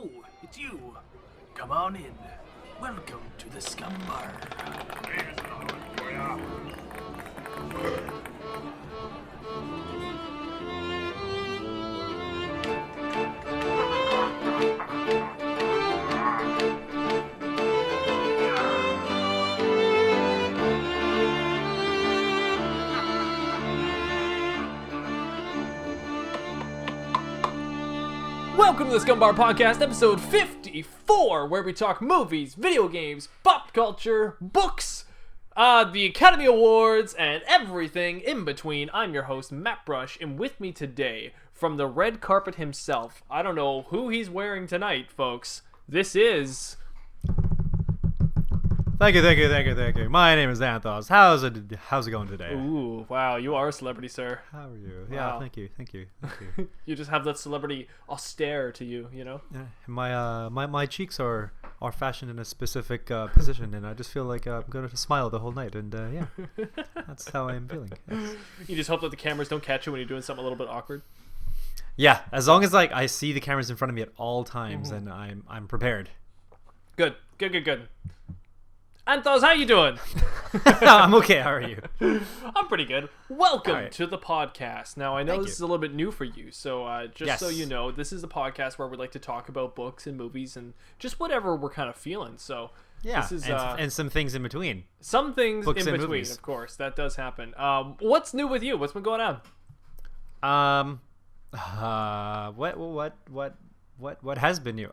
Oh, it's you. Come on in. Welcome to the Scumm Bar. Welcome to the Scumm Bar Podcast, episode 54, where we talk movies, video games, pop culture, books, the Academy Awards, and everything in between. I'm your host, Mattbrush, and with me today, from the red carpet himself, I don't know who he's wearing tonight, folks. This is... Thank you. My name is Anth0z. How's it going today? Ooh, wow, you are a celebrity, sir. How are you? Wow. Yeah, thank you. You just have that celebrity austere to you, you know? Yeah, my cheeks are fashioned in a specific position, and I just feel like I'm going to smile the whole night, and yeah, that's how I'm feeling. Yes. You just hope that the cameras don't catch you when you're doing something a little bit awkward. Yeah, as long as like I see the cameras in front of me at all times, and I'm prepared. Good. Anth0z, how you doing? I'm okay. How are you? I'm pretty good. Welcome right. to the podcast. Now, I know Thank this you. is a little bit new for you, so just so Yes. you know, this is a podcast where we like to talk about books and movies and just whatever we're kind of feeling. So, Yeah, this is and some things in between. some things books in and between, movies. of course. That does happen. What's new with you? What's been going on? What has been new?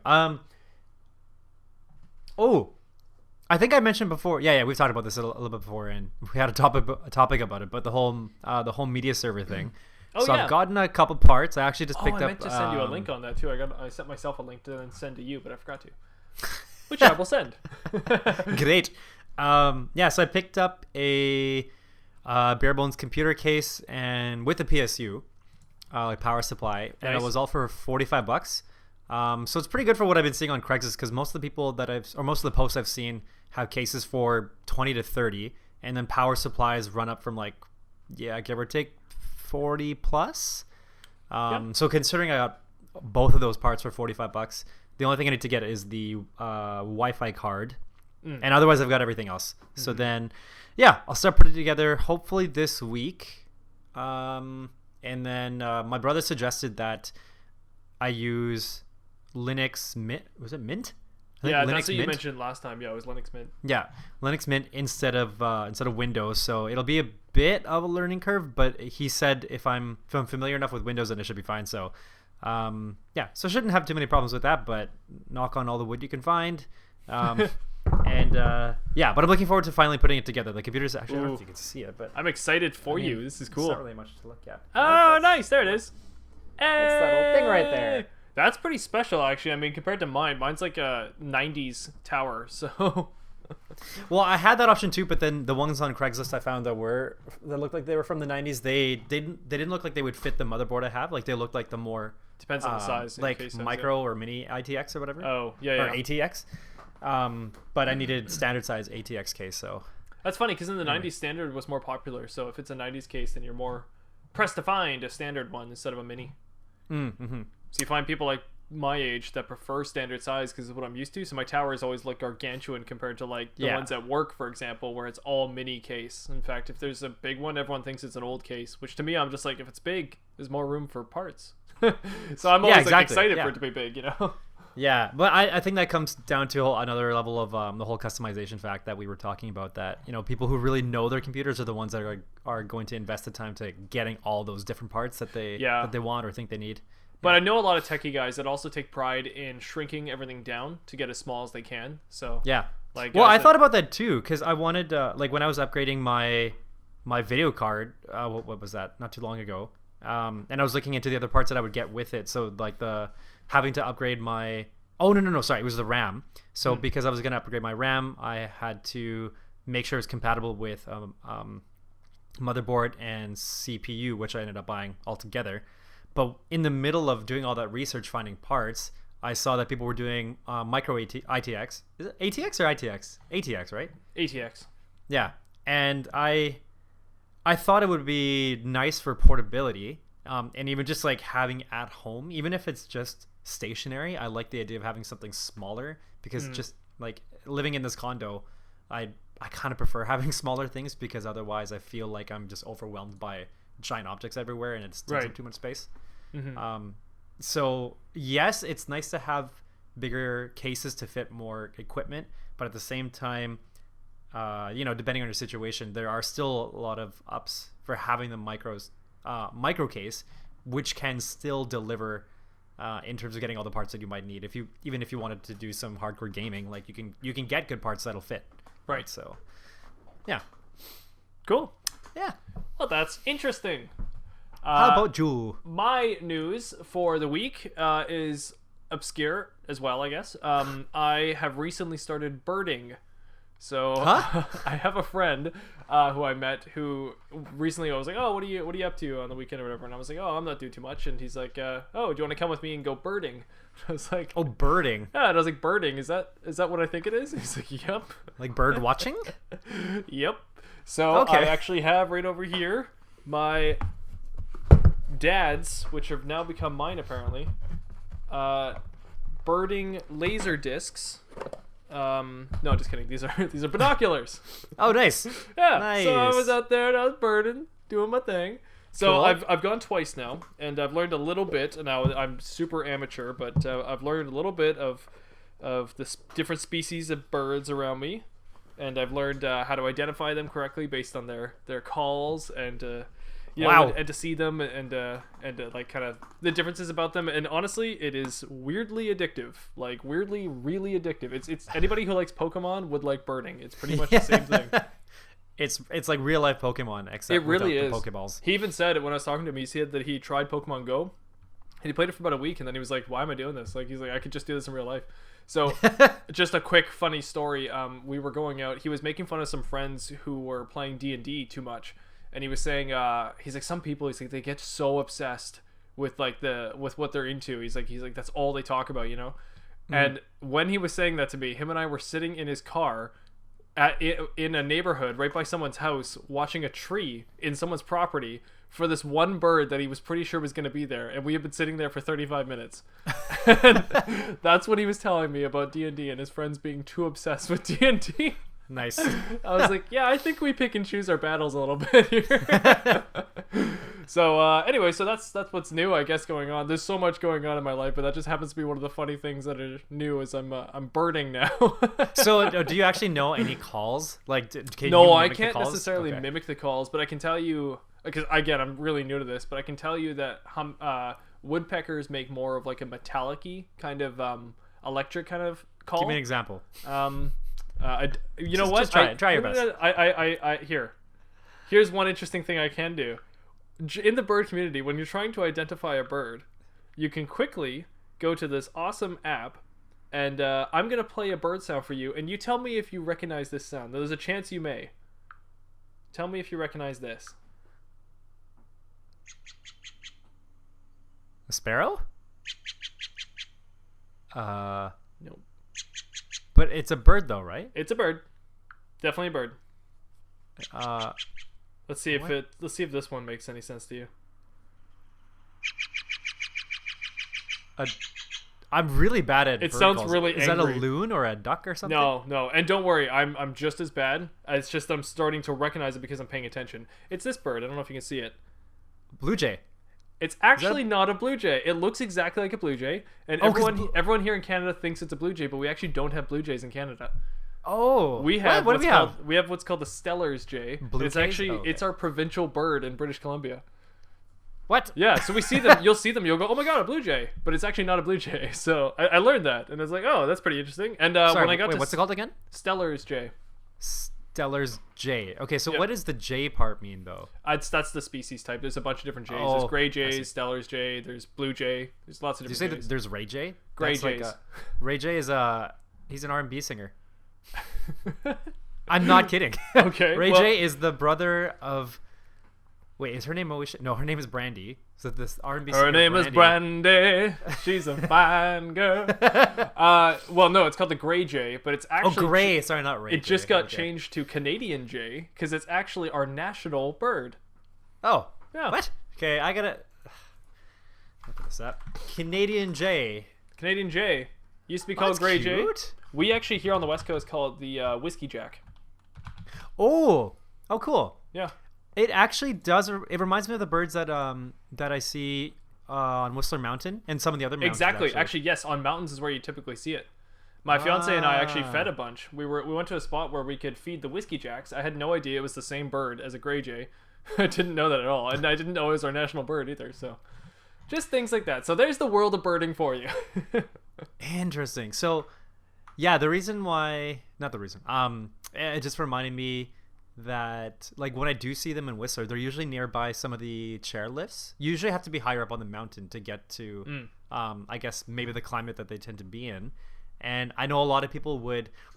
Oh, I think I mentioned before. Yeah, we've talked about this a little bit before, and we had a topic about it. But the whole media server thing. Oh, so yeah. I've gotten a couple parts. I actually just Oh, picked I up. meant to send you a link on that too. I sent myself a link to then send to you, but I forgot to. Which I will send. Great. Yeah, so I picked up a bare bones computer case and with a PSU, like power supply, and it Nice. was all for $45. So it's pretty good for what I've been seeing on Craigslist, because most of the people most of the posts I've seen have cases for 20 to 30, and then power supplies run up from like, give or take 40 plus. Yep. So considering I got both of those parts for $45, the only thing I need to get is the Wi-Fi card, and otherwise I've got everything else. So then, yeah, I'll start putting it together hopefully this week. And then my brother suggested that I use Linux Mint. Was it Mint? I think Yeah, Linux that's what you Mint. mentioned last time. Yeah, it was Linux Mint. Yeah, Linux Mint instead of Windows. So it'll be a bit of a learning curve, but he said if I'm familiar enough with Windows, then it should be fine. So, yeah, so shouldn't have too many problems with that. But knock on all the wood you can find. And yeah, but I'm looking forward to finally putting it together. The computer's actually, I don't know if you can see it, but I'm excited for I mean, you. This is It's cool. not really much to look at. Oh, nice. There it is. That's that old thing right there. That's pretty special, actually. I mean, compared to mine's like a 90s tower, so... Well, I had that option too, but then the ones on Craigslist I found that looked like they were from the 90s. They didn't look like they would fit the motherboard I have. Like they looked like the more Depends on the size. and like case size, micro or mini ITX or whatever. Oh, yeah. Or ATX. But I needed standard size ATX case, so That's funny, because in the 90s, standard was more popular, so if it's a 90s case, then you're more pressed to find a standard one instead of a mini. mm-hmm. So you find people like my age that prefer standard size because of what I'm used to. So my towers always look gargantuan compared to like the ones at work, for example, where it's all mini case. In fact, if there's a big one, everyone thinks it's an old case, which to me, I'm just like, if it's big, there's more room for parts. So I'm always like excited for it to be big, you know? Yeah, but I think that comes down to another level of the whole customization fact that we were talking about, that, you know, people who really know their computers are the ones that are going to invest the time to getting all those different parts that they want or think they need. But I know a lot of techie guys that also take pride in shrinking everything down to get as small as they can. So yeah, like, well, I thought about that too, because I wanted like when I was upgrading my video card, what was that? Not too long ago, and I was looking into the other parts that I would get with it. So like the having to upgrade my sorry, it was the RAM. So because I was going to upgrade my RAM, I had to make sure it's compatible with motherboard and CPU, which I ended up buying all together. But in the middle of doing all that research, finding parts, I saw that people were doing micro ITX. Is it ATX or ITX? ATX, right? ATX. Yeah, and I thought it would be nice for portability, and even just like having at home, even if it's just stationary. I like the idea of having something smaller because just like living in this condo, I kind of prefer having smaller things because otherwise I feel like I'm just overwhelmed by giant objects everywhere and it takes up too much space. So yes, it's nice to have bigger cases to fit more equipment, but at the same time, depending on your situation, there are still a lot of ups for having the micro case, which can still deliver in terms of getting all the parts that you might need. Even if you wanted to do some hardcore gaming, like you can get good parts that'll fit. Right. So, yeah. Cool. Yeah. Well, that's interesting. How about you? My news for the week is obscure as well, I guess. I have recently started birding. So I have a friend who I met who recently I was like, oh, what are you up to on the weekend or whatever? And I was like, oh, I'm not doing too much. And he's like, oh, do you want to come with me and go birding? I was like, oh, birding. Yeah, and I was like, birding, is that what I think it is? He's like, yep. Like bird watching? Yep. So I actually have right over here my dad's, which have now become mine apparently, birding laser discs. No, just kidding. These are binoculars. Oh, nice. Yeah. Nice. So I was out there and I was birding, doing my thing. So cool. I've gone twice now, and I've learned a little bit. And now I'm super amateur, but I've learned a little bit of the different species of birds around me, and I've learned how to identify them correctly based on their calls and. And to see them and like kind of the differences about them, and honestly, it is weirdly addictive, like weirdly really addictive. It's anybody who likes Pokemon would like birding. It's pretty much the same thing. It's like real life Pokemon, except it really is. The Pokeballs. He even said it when I was talking to him. He said that he tried Pokemon Go, and he played it for about a week, and then he was like, "Why am I doing this?" Like he's like, "I could just do this in real life." So, just a quick funny story. We were going out. He was making fun of some friends who were playing D&D too much. And he was saying, he's like, some people, he's like, they get so obsessed with like with what they're into. He's like, that's all they talk about, you know? And when he was saying that to me, him and I were sitting in his car in a neighborhood right by someone's house, watching a tree in someone's property for this one bird that he was pretty sure was going to be there. And we had been sitting there for 35 minutes. And that's what he was telling me about D&D and his friends being too obsessed with D&D. Nice. I was like, yeah, I think we pick and choose our battles a little bit here. So anyway, so that's what's new, I guess, going on. There's so much going on in my life, but that just happens to be one of the funny things that are new. Is I'm birding now. So do you actually know any calls? Like, no, I can't necessarily mimic the calls, but I can tell you, because again, I'm really new to this, but I can tell you that woodpeckers make more of like a metallic-y kind of electric kind of call. Give me an example. You know what? Try your best. Here's one interesting thing I can do. In the bird community, when you're trying to identify a bird, you can quickly go to this awesome app, and I'm gonna play a bird sound for you, and you tell me if you recognize this sound. There's a chance you may. Tell me if you recognize this. A sparrow? Nope. But it's a bird, though, right? It's a bird. Definitely a bird. Let's see if this one makes any sense to you. I'm really bad at it. Bird Sounds calls. really Is angry. that a loon or a duck or something? No, and don't worry, I'm just as bad. It's just I'm starting to recognize it because I'm paying attention. It's this bird. I don't know if you can see it. Blue jay. It's actually not a blue jay. It looks exactly like a blue jay, and everyone here in Canada thinks it's a blue jay, but we actually don't have blue jays in Canada. Oh, we have what do we have? We have what's called the Steller's jay. It's actually it's our provincial bird in British Columbia. What? Yeah, so we see them. You'll see them. You'll go, oh my god, a blue jay, but it's actually not a blue jay. So I learned that, and I was like, oh, that's pretty interesting. And when I got what's it called again? Steller's jay. Steller's jay. Okay, so Yep. what does the jay part mean though? That's the species type. There's a bunch of different jays. Oh, There's gray jays, Steller's jay. There's blue jay. There's lots of Did you different say jays. that there's Ray J? Gray That's jays. Ray J is he's an R&B singer. I'm not kidding. Okay. Ray J is the brother of. Wait, is her name Moesha? No, her name is Brandy. So this R&B singer. Her name is Brandy. She's a fine girl. Well, no, it's called the Gray Jay, but it's actually. Oh, Gray. Sorry, not Ray. It just got changed to Canadian Jay because it's actually our national bird. Oh. Yeah. What? Okay, I gotta. Look at this up. Canadian J. Canadian J. Used to be called That's Grey J. cute. We actually here on the West Coast call it the Whiskey Jack. Oh, cool. Yeah. It actually does. It reminds me of the birds that I see on Whistler Mountain and some of the other mountains. Exactly. Actually, yes. On mountains is where you typically see it. My fiance and I actually fed a Ah. bunch. We went to a spot where we could feed the Whiskey Jacks. I had no idea it was the same bird as a Grey Jay. I didn't know that at all, and I didn't know it was our national bird either. So, just things like that. So there's the world of birding for you. Interesting. So, yeah, the reason why, not the reason. It just reminded me that like when I do see them in Whistler, they're usually nearby some of the chairlifts. You usually have to be higher up on the mountain to get to, I guess maybe the climate that they tend to be in. And I know a lot of people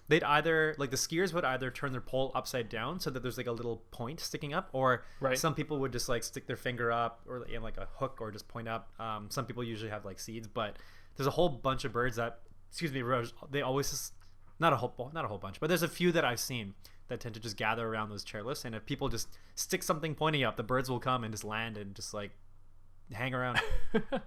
they'd either, like the skiers would either turn their pole upside down so that there's like a little point sticking up, or some people would just like stick their finger up or in like a hook or just point up. Some people usually have like seeds, but there's a whole bunch of birds that, they always just, not a whole bunch, but there's a few that I've seen that tend to just gather around those chairlifts. And if people just stick something pointing up, the birds will come and just land and just like hang around.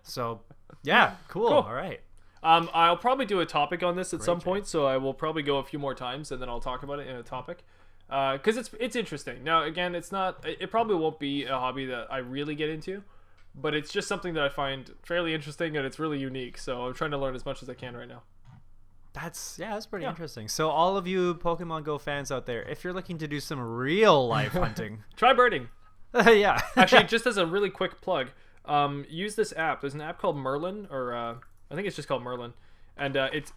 So yeah, cool. All right. I'll probably do a topic on this at some Jay. point, so I will probably go a few more times and then I'll talk about it in a topic. Because it's interesting. Now, again, it probably won't be a hobby that I really get into, but it's just something that I find fairly interesting and it's really unique. So I'm trying to learn as much as I can right now. That's pretty interesting. So all of you Pokemon Go fans out there, if you're looking to do some real life hunting, Try birding. yeah. Actually, just as a really quick plug, use this app. There's an app called Merlin, or I think it's just called Merlin, and it's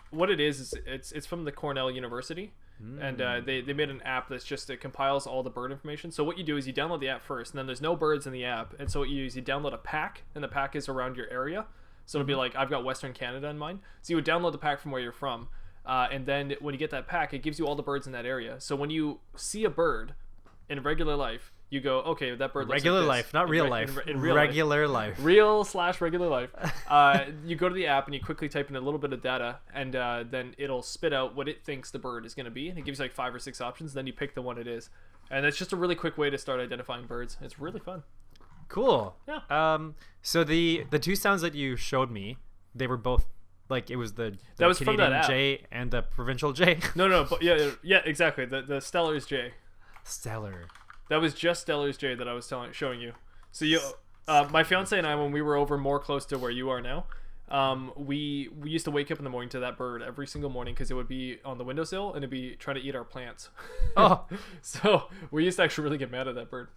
from the Cornell University, and they made an app that's just, it compiles all the bird information. So what you do is you download the app first, and then there's no birds in the app, and so what you do is you download a pack, and the pack is around your area. So it'll be like, I've got Western Canada in mind. So you would download the pack from where you're from, and then when you get that pack, it gives you all the birds in that area. So when you see a bird in regular life, you go, okay, that bird looks Regular like this. life, not real life. In real Regular life. Real/regular life. You go to the app and you quickly type in a little bit of data, and then it'll spit out what it thinks the bird is going to be, and it gives you like 5 or 6 options. Then you pick the one it is, and it's just a really quick way to start identifying birds. It's really fun. Cool. Yeah. So the two sounds that you showed me, they were both like, it was the That was from Canadian that app. J and the provincial J. No, but yeah, exactly. The Stellar's J. Stellar. That was just Stellar's J that I was showing you. So my fiance and I, when we were over more close to where you are now, we used to wake up in the morning to that bird every single morning, because it would be on the windowsill and it'd be trying to eat our plants. Oh. So we used to actually really get mad at that bird.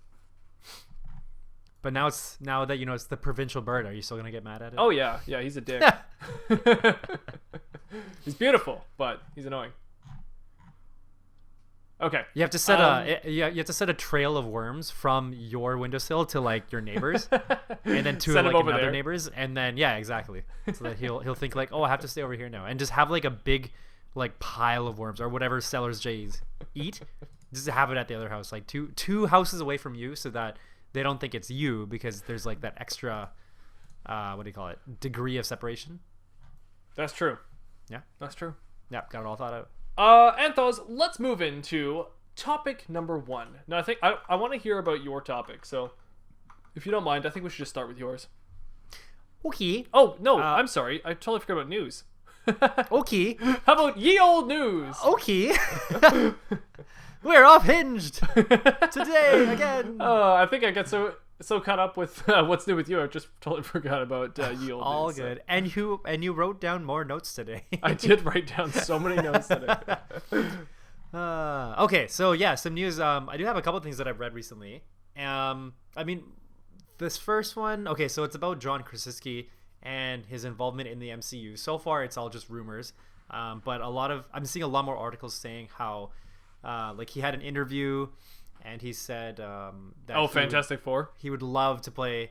But now that you know it's the provincial bird, are you still gonna get mad at it? Oh yeah, he's a dick. He's beautiful, but he's annoying. Okay. You have to set you have to set a trail of worms from your windowsill to like your neighbors, and then to Send like him over another there. neighbors, and then exactly. So that he'll think like, oh, I have to stay over here now, and just have like a big like pile of worms or whatever Stellar's Jays eat. Just have it at the other house, like two houses away from you, so that they don't think it's you, because there's like that extra what do you call it, degree of separation. That's true. Yeah, That's true. got it all thought out. Anth0z, let's move into topic number 1. Now, I think I want to hear about your topic, so if you don't mind, I think we should just start with yours. Okay. Oh, no, I'm sorry. I totally forgot about news. Okay. How about ye old news? Okay. We're off hinged today again. I think I got so caught up with what's new with you, I just totally forgot about ye old All news. good. And you wrote down more notes today. I did write down so many notes today. Okay, so yeah, some news. I do have a couple of things that I've read recently. I mean, this first one. Okay, so it's about John Krasinski and his involvement in the MCU. So far, it's all just rumors. But I'm seeing a lot more articles saying how, like, he had an interview, and he said that Fantastic Four. he would love to play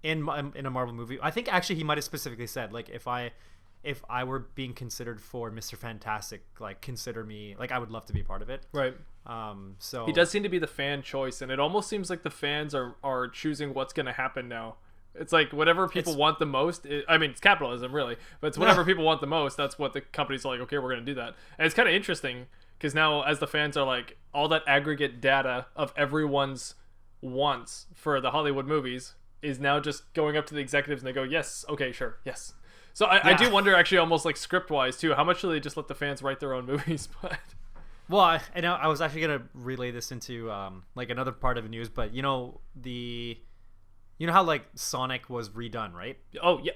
in a Marvel movie. I think actually he might have specifically said, like, if I were being considered for Mr. Fantastic, like, consider me, like, I would love to be part of it. Right. So He does seem to be the fan choice, and it almost seems like the fans are choosing what's going to happen now. It's like whatever people want the most. I mean, it's capitalism, really, but it's whatever people want the most. That's what the company's like, okay, we're going to do that. And it's kind of interesting, because now as the fans are like, all that aggregate data of everyone's wants for the Hollywood movies is now just going up to the executives and they go, yes, okay, sure, yes. So I do wonder, actually, almost like script wise too, how much do they just let the fans write their own movies? But Well, I was actually gonna relay this into like another part of the news, but you know how like Sonic was redone, right? oh yeah,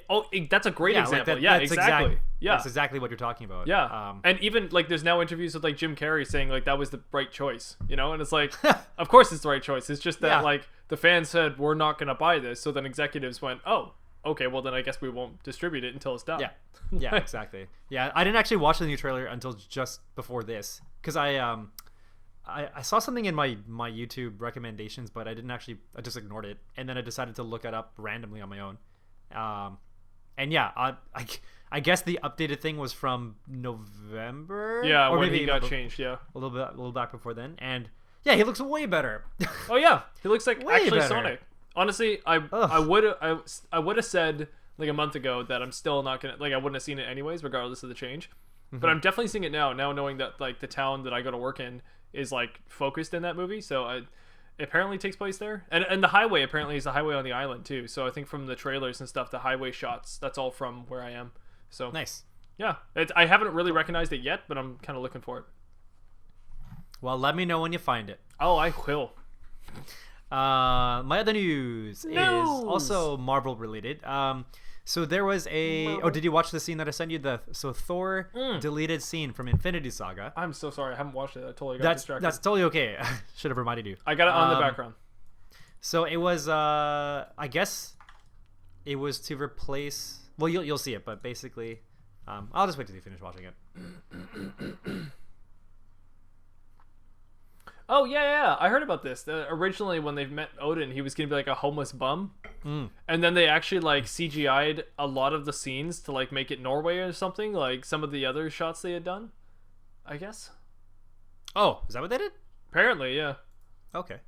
that's a great example. Like yeah, that's exactly. Yeah, that's exactly what you're talking about. yeah. And even like there's now interviews with like Jim Carrey saying like that was the right choice, you know? And it's like, of course it's the right choice. It's just that like the fans said we're not gonna buy this, so then executives went, oh, okay, well then I guess we won't distribute it until it's done. Yeah, exactly. Yeah, I didn't actually watch the new trailer until just before this because I saw something in my YouTube recommendations, but I just ignored it, and then I decided to look it up randomly on my own. And yeah, I guess the updated thing was from November. Yeah, or when maybe he got changed. Yeah, a little back before then, and yeah, he looks way better. oh yeah, he looks like Way actually better. Sonic. Honestly, I would have said like a month ago that I'm still not gonna like I wouldn't have seen it anyways, regardless of the change. But I'm definitely seeing it now knowing that like the town that I go to work in is like focused in that movie, so it apparently takes place there, and the highway apparently is the highway on the island too. So I think from the trailers and stuff, the highway shots, that's all from where I am. So Nice. Yeah, I haven't really recognized it yet, but I'm kind of looking for it. Well, let me know when you find it. Oh, I will. My other news is also Marvel related. So there was Oh, did you watch the scene that I sent you? Thor deleted scene from Infinity Saga. I'm so sorry, I haven't watched it. I totally got distracted. That's totally okay. Should have reminded you. I got it on the background. So it was I guess it was to replace. Well, you'll see it, but basically, I'll just wait till you finish watching it. Oh yeah, I heard about this. Originally, when they met Odin, he was gonna be like a homeless bum, and then they actually like CGI'd a lot of the scenes to like make it Norway or something, like some of the other shots they had done. I guess. Oh, is that what they did? Apparently, yeah. Okay.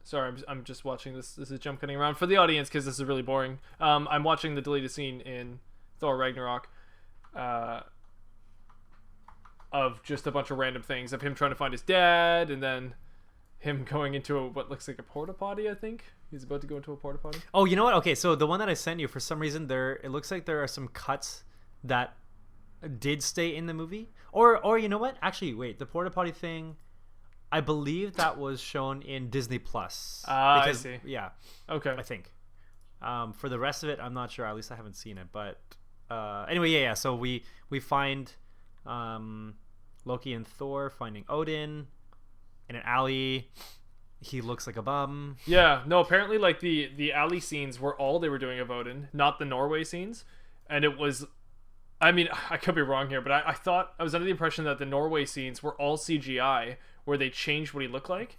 Sorry, I'm just watching this. This is jump cutting around for the audience because this is really boring. I'm watching the deleted scene in Thor Ragnarok. Of just a bunch of random things of him trying to find his dad, and then him going into what looks like a porta potty. I think he's about to go into a porta potty. Oh, you know what? Okay, so the one that I sent you, for some reason, it looks like there are some cuts that did stay in the movie, or you know what? Actually, wait, the porta potty thing, I believe that was shown in Disney Plus. I see. Yeah. Okay. I think. For the rest of it, I'm not sure. At least I haven't seen it. But anyway, yeah. So we find. Loki and Thor finding Odin in an alley. He looks like a bum. Yeah, no, apparently like the alley scenes were all they were doing of Odin, not the Norway scenes. And it was, I mean, I could be wrong here, but I thought, I was under the impression that the Norway scenes were all CGI, where they changed what he looked like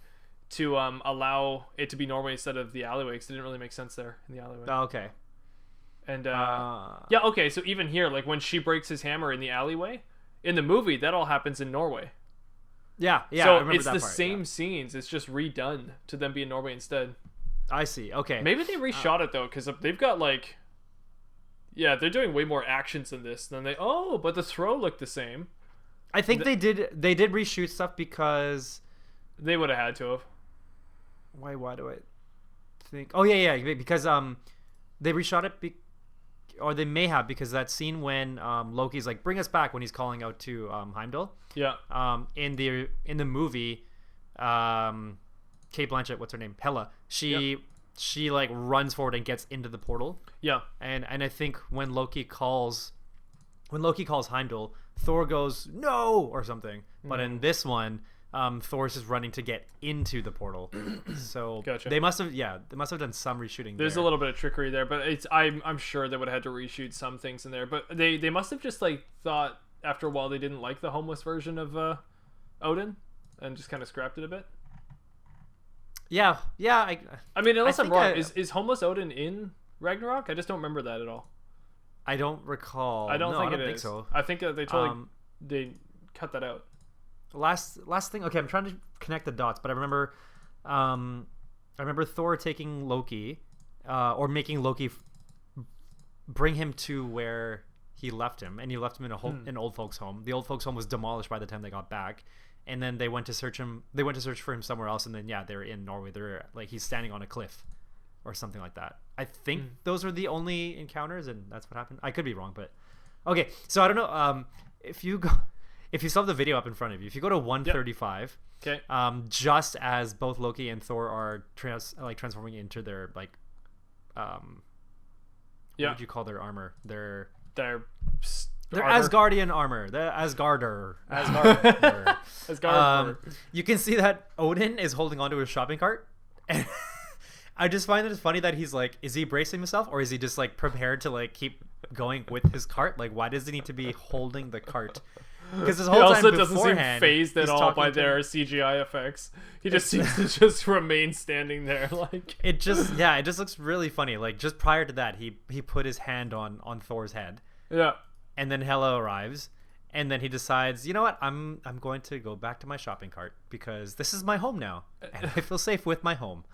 to allow it to be Norway instead of the alleyway, because it didn't really make sense there in the alleyway. Oh, okay. And yeah, okay, so even here, like when she breaks his hammer in the alleyway, in the movie, that all happens in Norway. Yeah. So I remember it's that the part, same scenes. It's just redone to them be in Norway instead. I see. Okay. Maybe they reshot it though, because they've got like, yeah, they're doing way more actions in this than they. Oh, but the throw looked the same. I think they did reshoot stuff because they would have had to have. Why do I think? Oh yeah, because they reshot it or they may have, because that scene when Loki's like, bring us back, when he's calling out to Heimdall. Yeah. In the movie, Kate Blanchett, what's her name? Hela. She like runs forward and gets into the portal. Yeah. And I think when Loki calls Heimdall, Thor goes no or something. But in this one, Thor's just running to get into the portal. So gotcha. They must have done some reshooting. There's a little bit of trickery there, but I'm sure they would have had to reshoot some things in there. But they must have just like thought after a while they didn't like the homeless version of Odin and just kind of scrapped it a bit. Yeah. I mean, unless I'm wrong, is homeless Odin in Ragnarok? I just don't remember that at all. I don't recall. I don't think think so. I think they totally they cut that out. Last thing. Okay, I'm trying to connect the dots, but I remember Thor taking Loki, or making Loki bring him to where he left him, and he left him in an old folks home. The old folks home was demolished by the time they got back, and then they went to search him. They went to search for him somewhere else, and then they're in Norway. They're like he's standing on a cliff, or something like that. I think those are the only encounters, and that's what happened. I could be wrong, but okay. So I don't know. If you still have the video up in front of you, if you go to 135. Okay. Just as both Loki and Thor are transforming into their what would you call their armor? Their armor. Asgardian armor. The Asgard. You can see that Odin is holding onto his shopping cart, and I just find it funny that he's like, is he bracing himself, or is he just like prepared to like keep going with his cart? Like, why does he need to be holding the cart? Because this whole time also doesn't seem phased at all by their CGI effects. He just seems to just remain standing there, like it just looks really funny. Like just prior to that, he put his hand on Thor's head. Yeah. And then Hela arrives, and then he decides, you know what, I'm going to go back to my shopping cart because this is my home now, and I feel safe with my home.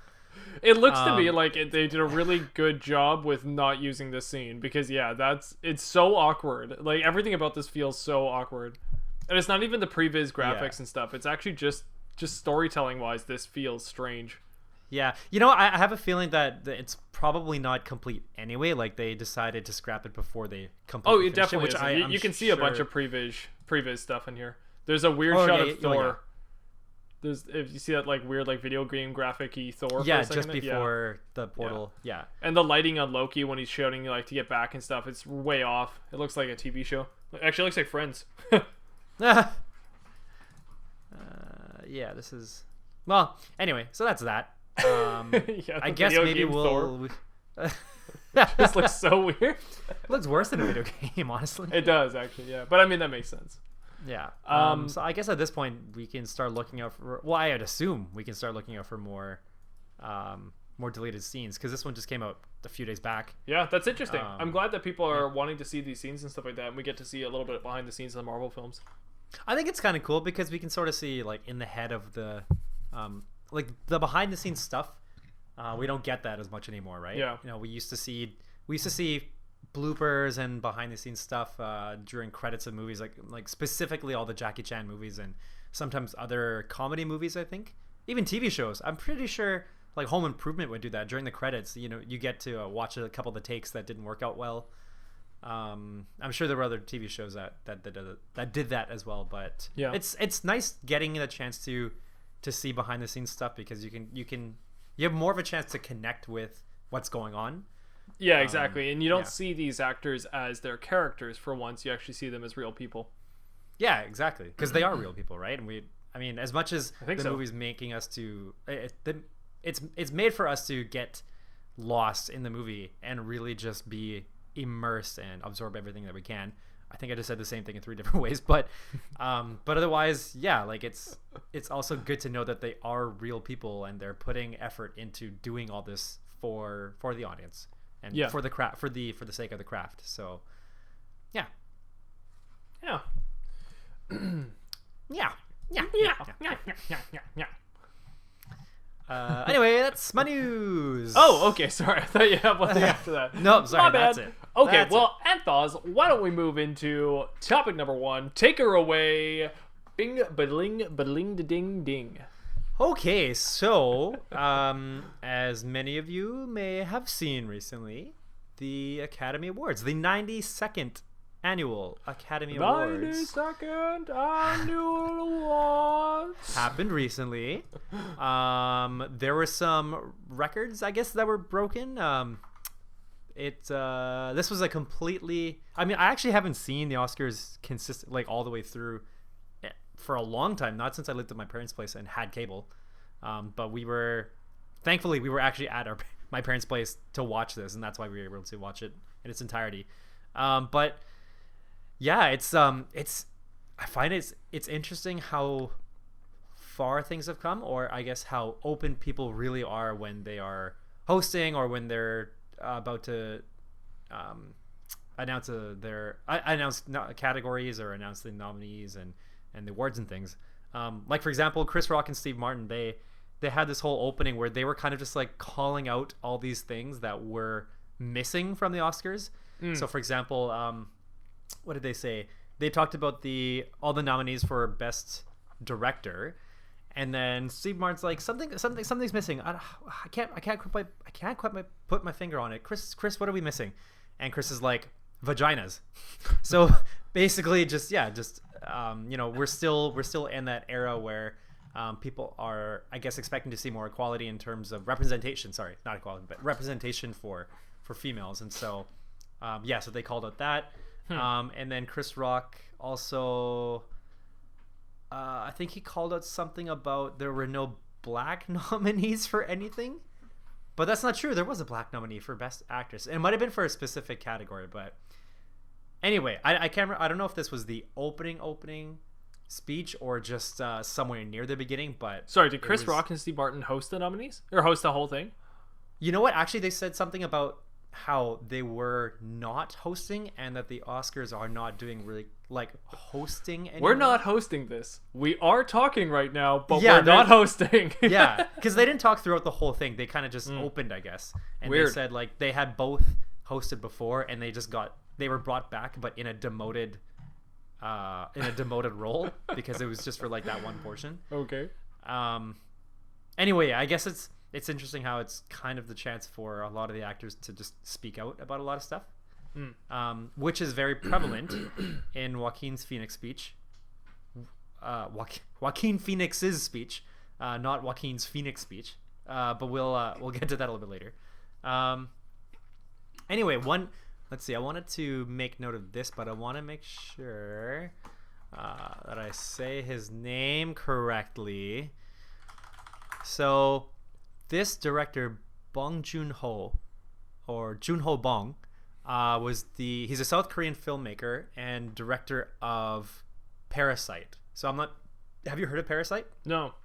It looks to me like they did a really good job with not using this scene because it's so awkward. Like everything about this feels so awkward, and it's not even the previs graphics and stuff. It's actually just storytelling wise, this feels strange. Yeah, you know, I have a feeling that it's probably not complete anyway. Like they decided to scrap it before they completely. Oh, it definitely is. You can see a bunch of previs stuff in here. There's a weird shot of Thor. Yeah. There's, if you see that like weird like video game graphic-y Thor. Yeah, just before the portal. Yeah. And the lighting on Loki when he's shouting like to get back and stuff, it's way off. It looks like a TV show. Actually, it looks like Friends. Yeah, this is. Well, anyway, so that's that. I guess maybe we'll. This looks so weird. It looks worse than a video game, honestly. It does actually, yeah. But I mean that makes sense. Yeah. So I guess at this point we can start looking out for. Well, I'd assume we can start looking out for more deleted scenes because this one just came out a few days back. Yeah, that's interesting. I'm glad that people are wanting to see these scenes and stuff like that, and we get to see a little bit behind the scenes of the Marvel films. I think it's kind of cool because we can sort of see like in the head of the, like the behind the scenes stuff. We don't get that as much anymore, right? Yeah. You know, we used to see bloopers and behind the scenes stuff during credits of movies, like specifically all the Jackie Chan movies and sometimes other comedy movies. I think even TV shows. I'm pretty sure like Home Improvement would do that during the credits. You know, you get to watch a couple of the takes that didn't work out well. I'm sure there were other TV shows that did that as well. But yeah, it's nice getting the chance to see behind the scenes stuff because you have more of a chance to connect with what's going on. Yeah, exactly. And you don't see these actors as their characters for once. You actually see them as real people. Yeah, exactly. Because they are real people, right? And I mean, as much as the movie's making us it's made for us to get lost in the movie and really just be immersed and absorb everything that we can. I think I just said the same thing in 3 different ways, but otherwise, yeah, like it's also good to know that they are real people and they're putting effort into doing all this for the audience and for the craft, for the sake of the craft. So, yeah. Anyway, that's my news. Oh, okay. Sorry, I thought you had one thing after that. No, sorry, that's it. Okay, Anth0z, why don't we move into topic number 1? Take her away. Bing, ba-ding, ding, ding. Okay, so as many of you may have seen recently, the Academy Awards, the 92nd annual Academy Awards. 92nd annual awards happened recently. There were some records, I guess, that were broken. This was a completely. I mean, I actually haven't seen the Oscars consistent like all the way through for a long time. Not since I lived at my parents' place and had cable. But thankfully we were actually at my parents' place to watch this, and that's why we were able to watch it in its entirety. But yeah, I find it's interesting how far things have come, or I guess how open people really are when they are hosting or when they're about to announce categories or announce the nominees and the awards and things. Like for example, Chris Rock and Steve Martin, they had this whole opening where they were kind of just like calling out all these things that were missing from the Oscars. So for example, what did they say? They talked about all the nominees for best director, and then Steve Martin's like something's missing. I can't quite put my finger on it. Chris, what are we missing? And Chris is like, vaginas. So basically, we're still in that era where people are, I guess, expecting to see more equality in terms of representation. Sorry, not equality, but representation for females. And so, so they called out that. And then Chris Rock also, I think he called out something about there were no black nominees for anything. But that's not true. There was a black nominee for Best Actress. It might have been for a specific category, but anyway, I can't. I don't know if this was the opening speech or just somewhere near the beginning. But sorry, did Chris Rock and Steve Martin host the nominees or host the whole thing? You know what? Actually, they said something about how they were not hosting and that the Oscars are not doing really like hosting anymore. We're not hosting this. We are talking right now, but we're not hosting. Yeah, because they didn't talk throughout the whole thing. They kind of just opened, I guess. And Weird. They said like they had both hosted before and they were brought back, but in a demoted role because it was just for like that one portion. Okay. Anyway, I guess it's interesting how it's kind of the chance for a lot of the actors to just speak out about a lot of stuff, which is very prevalent in Joaquin Phoenix's speech. Joaquin Phoenix's speech, not Joaquin's Phoenix speech. But we'll get to that a little bit later. Anyway, let's see. I wanted to make note of this, but I want to make sure that I say his name correctly. So, this director Bong Joon-ho, or Joon-ho Bong, he's a South Korean filmmaker and director of Parasite. So have you heard of Parasite? No.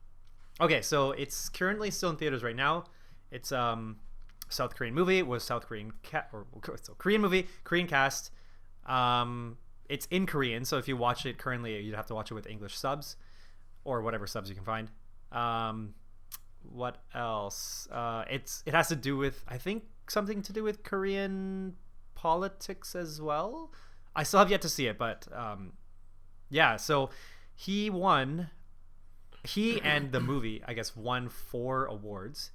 Okay, so it's currently still in theaters right now. It's South Korean movie. It was South Korean Korean movie, Korean cast. It's in Korean, so if you watch it currently, you'd have to watch it with English subs or whatever subs you can find. What else? It has to do with, I think, something to do with Korean politics as well. I still have yet to see it, but so he and the movie, I guess, won 4 awards,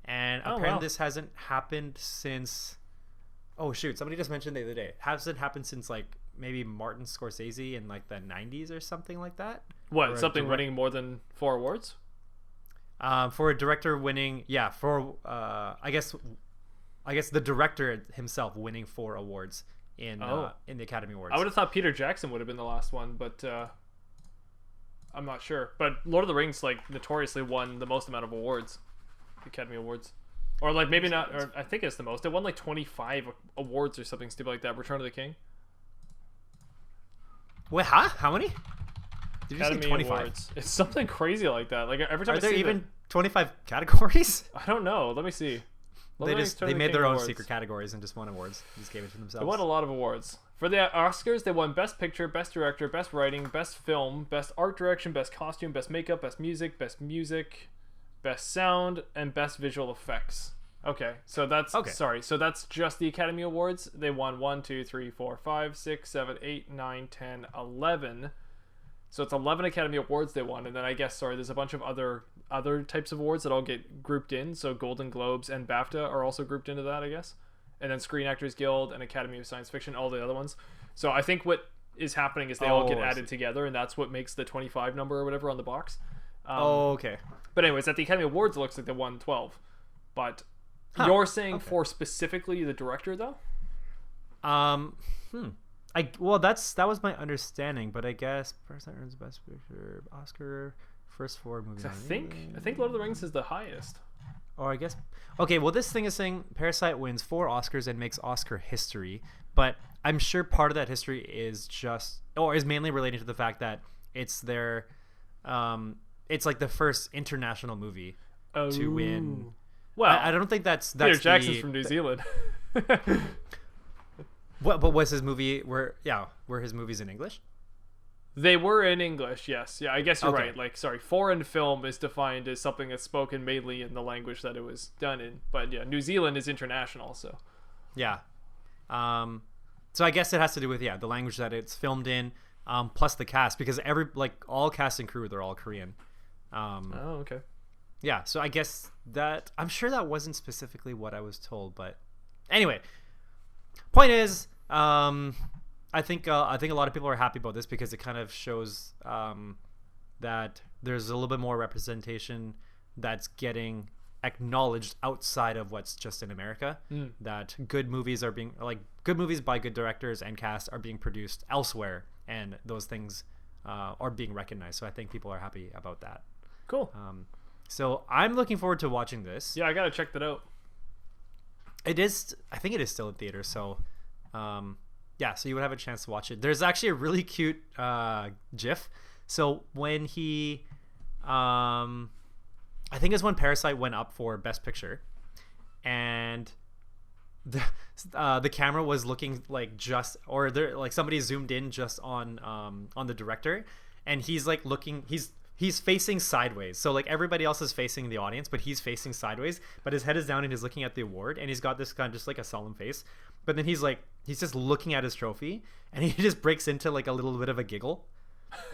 and apparently this hasn't happened since, somebody just mentioned the other day, it hasn't happened since like maybe Martin Scorsese in like the 90s or something like that. What, something winning more than 4 awards? For a director winning, I guess the director himself winning 4 awards in the Academy Awards. I would have thought Peter Jackson would have been the last one, but I'm not sure. But Lord of the Rings like notoriously won the most amount of awards, Academy Awards, or like maybe not, or I think it's the most. It won like 25 awards or something stupid like that. Return of the King. Wait, huh? How many? Did you say 25? Awards. It's something crazy like that. Like every time Are there even 25 categories? I don't know. Let me see. They made their own secret categories and just won awards. Just gave it to themselves. They won a lot of awards. For the Oscars, they won Best Picture, Best Director, Best Writing, Best Film, Best Art Direction, Best Costume, Best Makeup, Best Music, Best Sound, and Best Visual Effects. Okay, so that's So that's just the Academy Awards. They won 1, 2, 3, 4, 5, 6, 7, 8, 9, 10, 11. So it's 11 Academy Awards they won, and then I guess there's a bunch of other types of awards that all get grouped in. So Golden Globes and BAFTA are also grouped into that, I guess, and then Screen Actors Guild and Academy of Science Fiction, all the other ones. So I think what is happening is they all get added together, and that's what makes the 25 number or whatever on the box. Okay. But anyways, at the Academy Awards, it looks like they won 12. But you're saying for specifically the director, though? That was my understanding, but I guess Parasite earns Best Picture, Oscar, first 4 movies. I think Lord of the Rings is the highest. Or I guess this thing is saying Parasite wins 4 Oscars and makes Oscar history, but I'm sure part of that history is is mainly relating to the fact that it's their it's like the first international movie to win. Well, I don't think that's Peter Jackson's from New Zealand. What? But was his movie were his movies in English? They were in English, yes. Yeah, I guess you're right. Like, foreign film is defined as something that's spoken mainly in the language that it was done in. But yeah, New Zealand is international, so. Yeah. So I guess it has to do with the language that it's filmed in, plus the cast, because all cast and crew, they're all Korean. Oh, okay. Yeah, so I guess that I'm sure that wasn't specifically what I was told, but anyway, point is, I think a lot of people are happy about this because it kind of shows that there's a little bit more representation that's getting acknowledged outside of what's just in America. That good movies by good directors and cast are being produced elsewhere, and those things are being recognized. So I think people are happy about that. Cool. So I'm looking forward to watching this. Yeah, I gotta check that out. I think it is still in theaters. So, so you would have a chance to watch it. There's actually a really cute GIF. So when he, I think it's when Parasite went up for Best Picture, and the camera was looking like somebody zoomed in just on the director, and he's like looking. He's facing sideways, so like everybody else is facing the audience, but he's facing sideways, but his head is down and he's looking at the award, and he's got this kind of just like a solemn face, but then he's just looking at his trophy, and he just breaks into like a little bit of a giggle,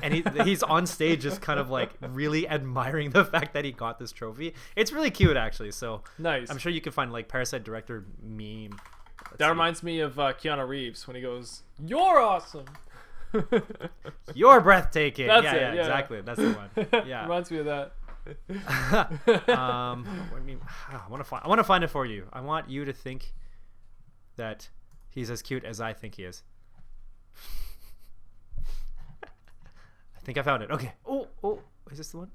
and he's on stage just kind of like really admiring the fact that he got this trophy. It's really cute, actually. So nice. I'm sure you can find like Parasite director meme. That reminds me of Keanu Reeves when he goes, "You're awesome." You're breathtaking. That's yeah, it, yeah. Exactly. That's the one. Yeah. Reminds me of that. I want to find it for you. I want you to think that he's as cute as I think he is. I think I found it. Okay. Oh, is this the one?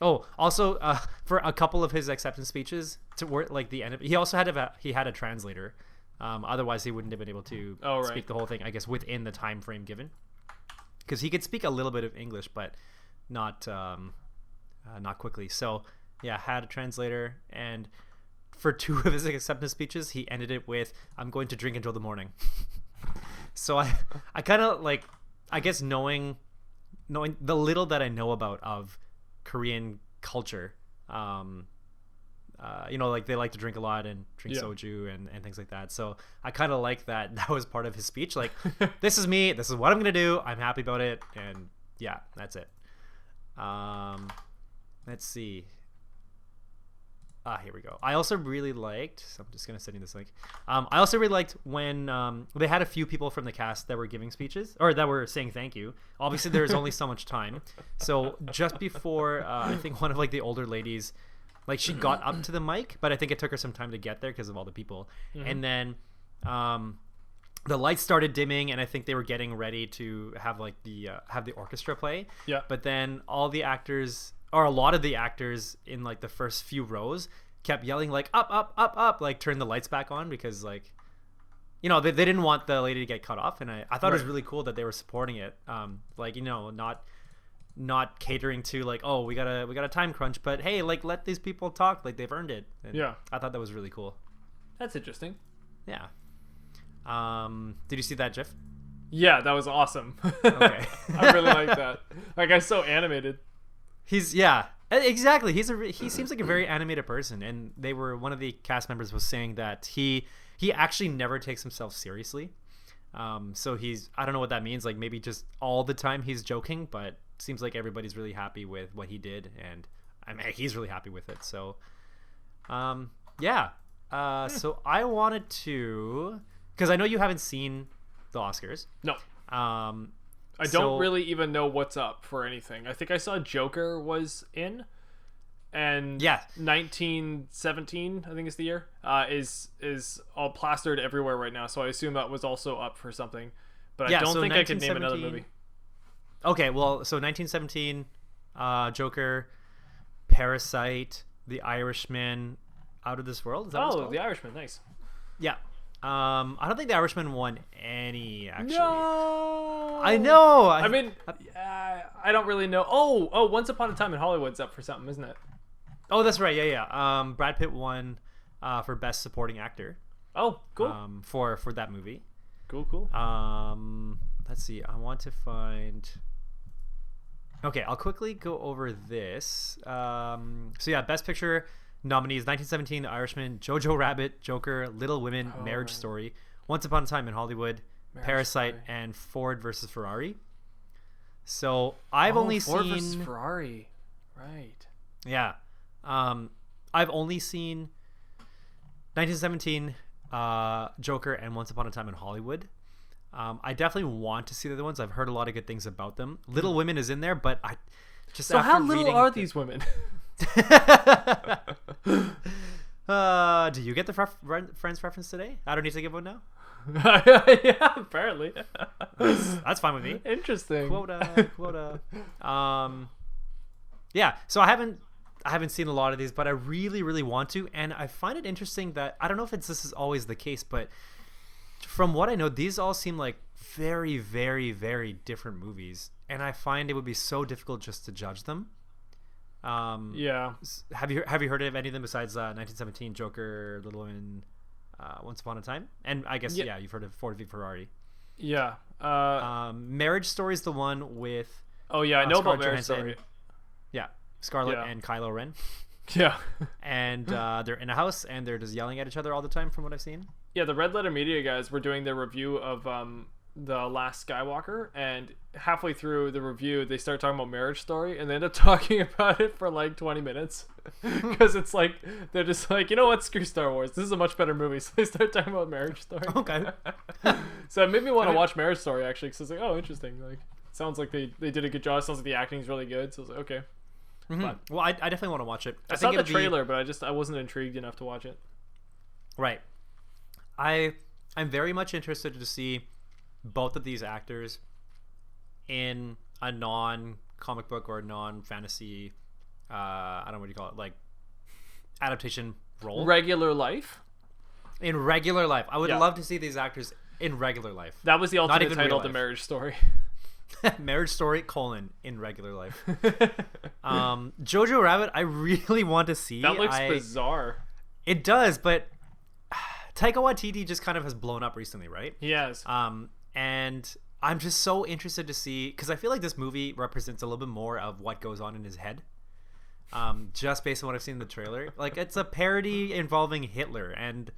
Oh, also, for a couple of his acceptance speeches, toward like the end, he also had a translator. Otherwise, he wouldn't have been able to speak the whole thing, I guess, within the time frame given. Because he could speak a little bit of English, but not quickly. So, yeah, had a translator. And for 2 of his acceptance speeches, he ended it with, "I'm going to drink until the morning." So I kind of like, I guess knowing the little that I know of Korean culture, like they like to drink a lot and drink soju and things like that. So I kind of like that was part of his speech. Like, this is me. This is what I'm going to do. I'm happy about it. And yeah, that's it. Let's see. Here we go. I also really liked, so I'm just going to send you this link. I also really liked when they had a few people from the cast that were giving speeches or that were saying thank you. Obviously, there's only so much time. So just before, I think one of like the older ladies, like she got up to the mic, but I think it took her some time to get there because of all the people. Mm-hmm. And then the lights started dimming, and I think they were getting ready to have like have the orchestra play. Yeah. But then all the actors, or a lot of the actors in like the first few rows, kept yelling like up, up, up, up, like turn the lights back on, because like, they didn't want the lady to get cut off. And I thought it was really cool that they were supporting it. Not catering to like, oh, we got a time crunch, but hey, like, let these people talk, like they've earned it. And yeah, I thought that was really cool. That's interesting. Yeah. Did you see that GIF? Yeah, that was awesome. Okay. I really like that. That guy's so animated. Exactly. He seems like a very animated person, and one of the cast members was saying that he actually never takes himself seriously. So I don't know what that means. Like, maybe just all the time he's joking, but seems like everybody's really happy with what he did, and I mean, he's really happy with it. So, so I wanted to, because I know you haven't seen the Oscars. No. I don't really even know what's up for anything. I think I saw Joker was in, and 1917, I think is the year, is all plastered everywhere right now. So I assume that was also up for something, but I don't think I could name another movie. Okay, well, so 1917, Joker, Parasite, The Irishman, Out of This World. Is that what it's called? The Irishman, nice. Yeah. I don't think The Irishman won any, actually. No! I know! I don't really know. Oh, Once Upon a Time in Hollywood's up for something, isn't it? Oh, that's right. Yeah. Brad Pitt won for Best Supporting Actor. Oh, cool. For that movie. Cool. Let's see. I want to find... Okay, I'll quickly go over this. So yeah, Best Picture, Nominees: 1917, The Irishman, Jojo Rabbit, Joker, Little Women, Marriage Story, Once Upon a Time in Hollywood, Parasite, and Ford versus Ferrari. So I've only Ford seen versus Ferrari, right? Yeah, I've only seen 1917, Joker, and Once Upon a Time in Hollywood. I definitely want to see the other ones. I've heard a lot of good things about them. Little Women is in there, but I just so how little are these women? Do you get the Friends reference today? I don't need to give one now. Yeah, apparently. That's fine with me. Interesting. Quota. Yeah. So I haven't seen a lot of these, but I really, really want to, and I find it interesting that I don't know if this is always the case, but from what I know, these all seem like very, very, very different movies, and I find it would be so difficult just to judge them. Yeah. Have you heard of any of them besides 1917, Joker, Little Women, Once Upon a Time? And I guess you've heard of Ford v Ferrari. Yeah. Marriage Story is the one with. Oh yeah, I know about Marriage Story. Yeah, Scarlett and Kylo Ren. Yeah. And they're in a house and they're just yelling at each other all the time, from what I've seen. Yeah, the Red Letter Media guys were doing their review of The Last Skywalker, and halfway through the review they start talking about Marriage Story, and they end up talking about it for like 20 minutes because it's like they're just like, you know what, screw Star Wars, this is a much better movie. So they start talking about Marriage Story. Okay. So it made me want to watch Marriage Story actually, because it's like, oh, interesting, like sounds like they did a good job, sounds like the acting's really good, so I was like, okay. Mm-hmm. But, well, I definitely want to watch it. I saw the trailer, but I wasn't intrigued enough to watch it. Right. I'm very much interested to see both of these actors in a non-comic book or non-fantasy, I don't know what you call it, like adaptation role. Regular life? In regular life. I would love to see these actors in regular life. That was the alternate title of the Marriage Story. Marriage Story, in regular life. Jojo Rabbit, I really want to see. That looks bizarre. It does, but Taika Waititi just kind of has blown up recently, right? He has. And I'm just so interested to see, because I feel like this movie represents a little bit more of what goes on in his head. Just based on what I've seen in the trailer. Like, it's a parody involving Hitler, and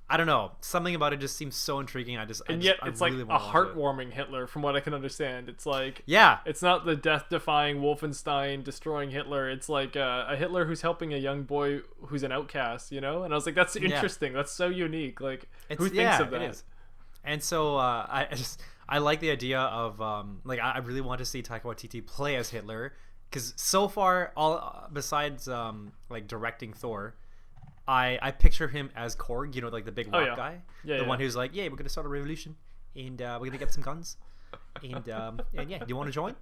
I don't know, something about it just seems so intriguing. It's really like a heartwarming Hitler, from what I can understand. It's like, yeah, it's not the death-defying Wolfenstein destroying Hitler. It's like a Hitler who's helping a young boy who's an outcast, you know. And I was like, that's interesting. That's so unique. Like, who thinks of that? It is. And so I like the idea of like, I really want to see Taika Waititi play as Hitler, because so far, all besides like directing Thor, I picture him as Korg, you know, like the big rock guy, the one who's like, yeah, we're gonna start a revolution, and we're gonna get some guns, and yeah, do you want to join?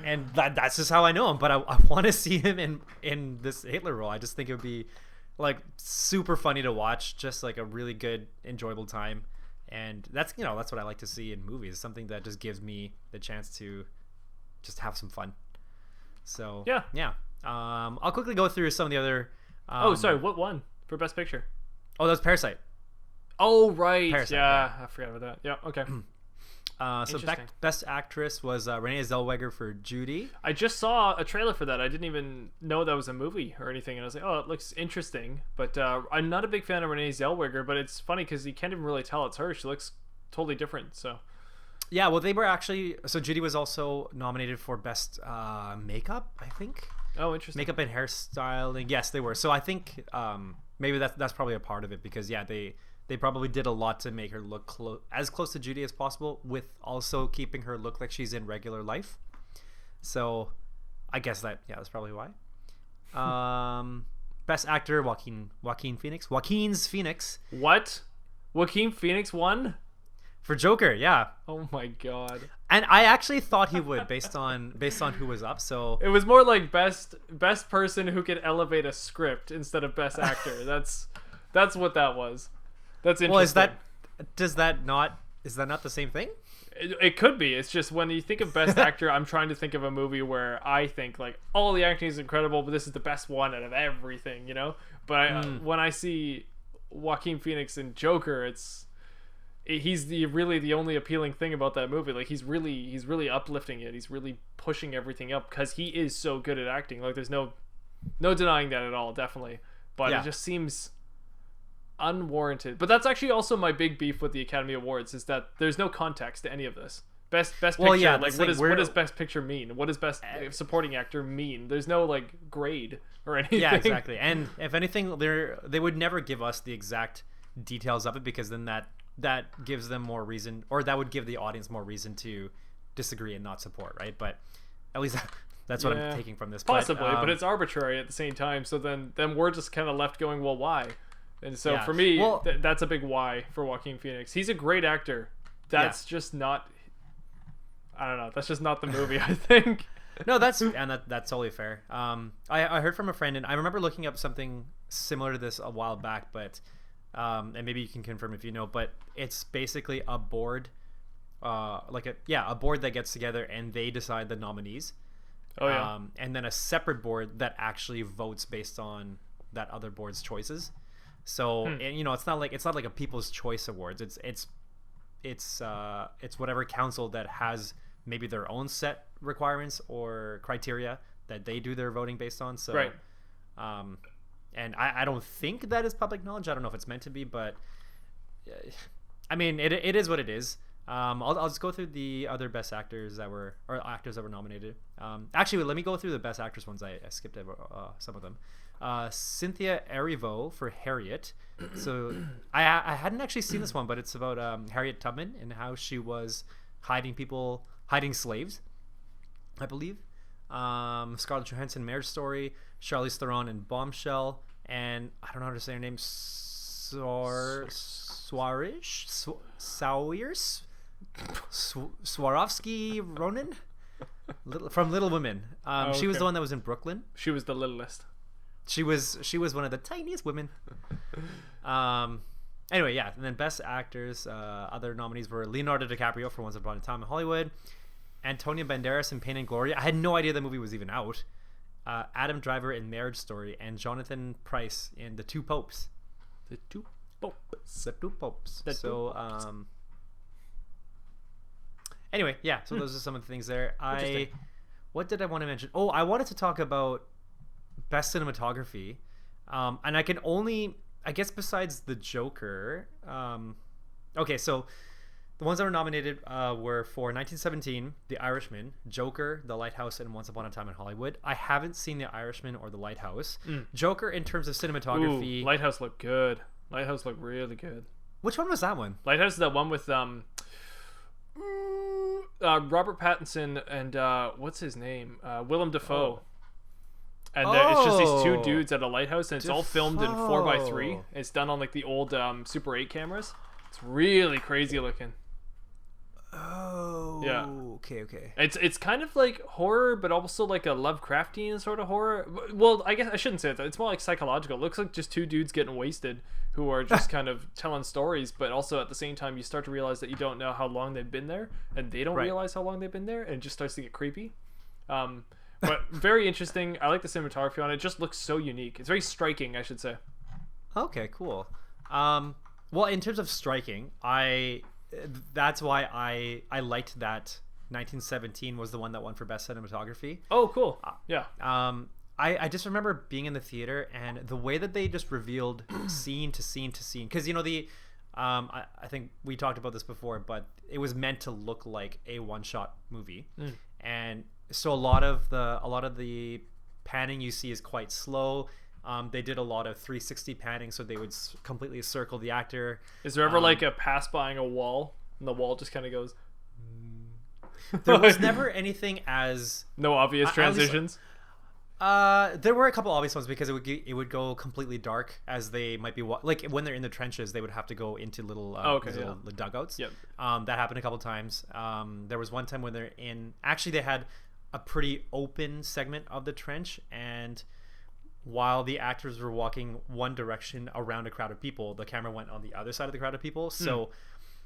And that's just how I know him. But I want to see him in this Hitler role. I just think it would be like super funny to watch, just like a really good, enjoyable time. And that's what I like to see in movies, something that just gives me the chance to just have some fun. So yeah. I'll quickly go through some of the other. What won for Best Picture? Oh, that was Parasite. Oh, right. Parasite, yeah, I forgot about that. Yeah, okay. So Best Actress was Renee Zellweger for Judy. I just saw a trailer for that. I didn't even know that was a movie or anything, and I was like, oh, it looks interesting. But I'm not a big fan of Renee Zellweger, but it's funny because you can't even really tell it's her. She looks totally different, so... Yeah, well, they were actually... So Judy was also nominated for Best Makeup, I think. Oh, interesting. Makeup and hairstyling. Yes, they were. So I think maybe that's probably a part of it, because, yeah, they probably did a lot to make her look as close to Judy as possible, with also keeping her look like she's in regular life. So I guess that's probably why. Best Actor, Joaquin Phoenix. Joaquin's Phoenix. What? Joaquin Phoenix won? For Joker, yeah. Oh my god. And I actually thought he would, based on who was up. So it was more like best person who could elevate a script instead of best actor. That's what that was. That's interesting. Well, is that not the same thing? It could be. It's just when you think of best actor, I'm trying to think of a movie where I think like all the acting is incredible, but this is the best one out of everything, you know. But when I see Joaquin Phoenix in Joker, he's really the only appealing thing about that movie. Like he's really uplifting it. He's really pushing everything up because he is so good at acting. Like there's no denying that at all. Definitely. but it just seems unwarranted. But that's actually also my big beef with the Academy Awards, is that there's no context to any of this. Best picture, like what does best picture mean? What does best supporting actor mean? There's no like grade or anything. Yeah, exactly. And if anything, they would never give us the exact details of it, because then that gives them more reason, or that would give the audience more reason to disagree and not support, right? But at least that's what I'm taking from this. Possibly, but it's arbitrary at the same time. So then we're just kind of left going, well, why? And so for me, that's a big why for Joaquin Phoenix. He's a great actor. That's just not. I don't know. That's just not the movie, I think. No, that's totally fair. I heard from a friend, and I remember looking up something similar to this a while back, but and maybe you can confirm if you know, but it's basically a board, a board that gets together and they decide the nominees. Oh yeah. And then a separate board that actually votes based on that other board's choices. So and, it's not like a People's Choice Awards. It's whatever council that has maybe their own set requirements or criteria that they do their voting based on. So, right. And I don't think that is public knowledge. I don't know if it's meant to be, but I mean, it is what it is. I'll just go through the other best actors that were nominated. Actually, let me go through the best actress ones. I skipped over some of them. Cynthia Erivo for Harriet. So I hadn't actually seen this one, but it's about Harriet Tubman and how she was hiding slaves, I believe. Scarlett Johansson, Marriage Story, Charlize Theron in Bombshell, and I don't know how to say her name, Swarovski Ronan from Little Women. She was the one that was in Brooklyn. She was the littlest. She was one of the tiniest women. Anyway, yeah, and then best actors, other nominees were Leonardo DiCaprio for Once Upon a Time in Hollywood, Antonio Banderas in Pain and Glory. I had no idea the movie was even out. Adam Driver in Marriage Story, and Jonathan Pryce in The Two Popes. The Two Popes. Anyway, yeah, so those are some of the things there. What did I want to mention? Oh, I wanted to talk about best cinematography. And I can only, I guess besides the Joker, okay, so the ones that were nominated were for 1917, The Irishman, Joker, The Lighthouse, and Once Upon a Time in Hollywood. I haven't seen The Irishman or The Lighthouse. Joker, in terms of cinematography... Ooh, Lighthouse looked good. Lighthouse looked really good. Which one was that one? Lighthouse is that one with Robert Pattinson and what's his name? Willem Dafoe. And it's just these two dudes at a lighthouse, and it's all filmed in 4x3. It's done on like the old Super 8 cameras. It's really crazy looking. Oh, yeah. Okay. It's kind of like horror, but also like a Lovecraftian sort of horror. Well, I guess I shouldn't say that. It's more like psychological. It looks like just two dudes getting wasted who are just kind of telling stories, but also at the same time you start to realize that you don't know how long they've been there, and they don't realize how long they've been there, and it just starts to get creepy. But very interesting. I like the cinematography on it. It just looks so unique. It's very striking, I should say. Okay, cool. Well, in terms of striking, that's why I liked that 1917 was the one that won for best cinematography. Oh, cool. Yeah. I just remember being in the theater, and the way that they just revealed scene to scene to scene, because I think we talked about this before, but it was meant to look like a one-shot movie, and so a lot of the panning you see is quite slow. They did a lot of 360 panning, so they would completely circle the actor. Is there ever like a pass buying a wall, and the wall just kind of goes? There was never anything as no obvious transitions. There were a couple obvious ones, because it would go completely dark as they might be like when they're in the trenches, they would have to go into little little dugouts. Yep. That happened a couple times. There was one time when they're in. Actually, they had a pretty open segment of the trench, and while the actors were walking one direction around a crowd of people, the camera went on the other side of the crowd of people. So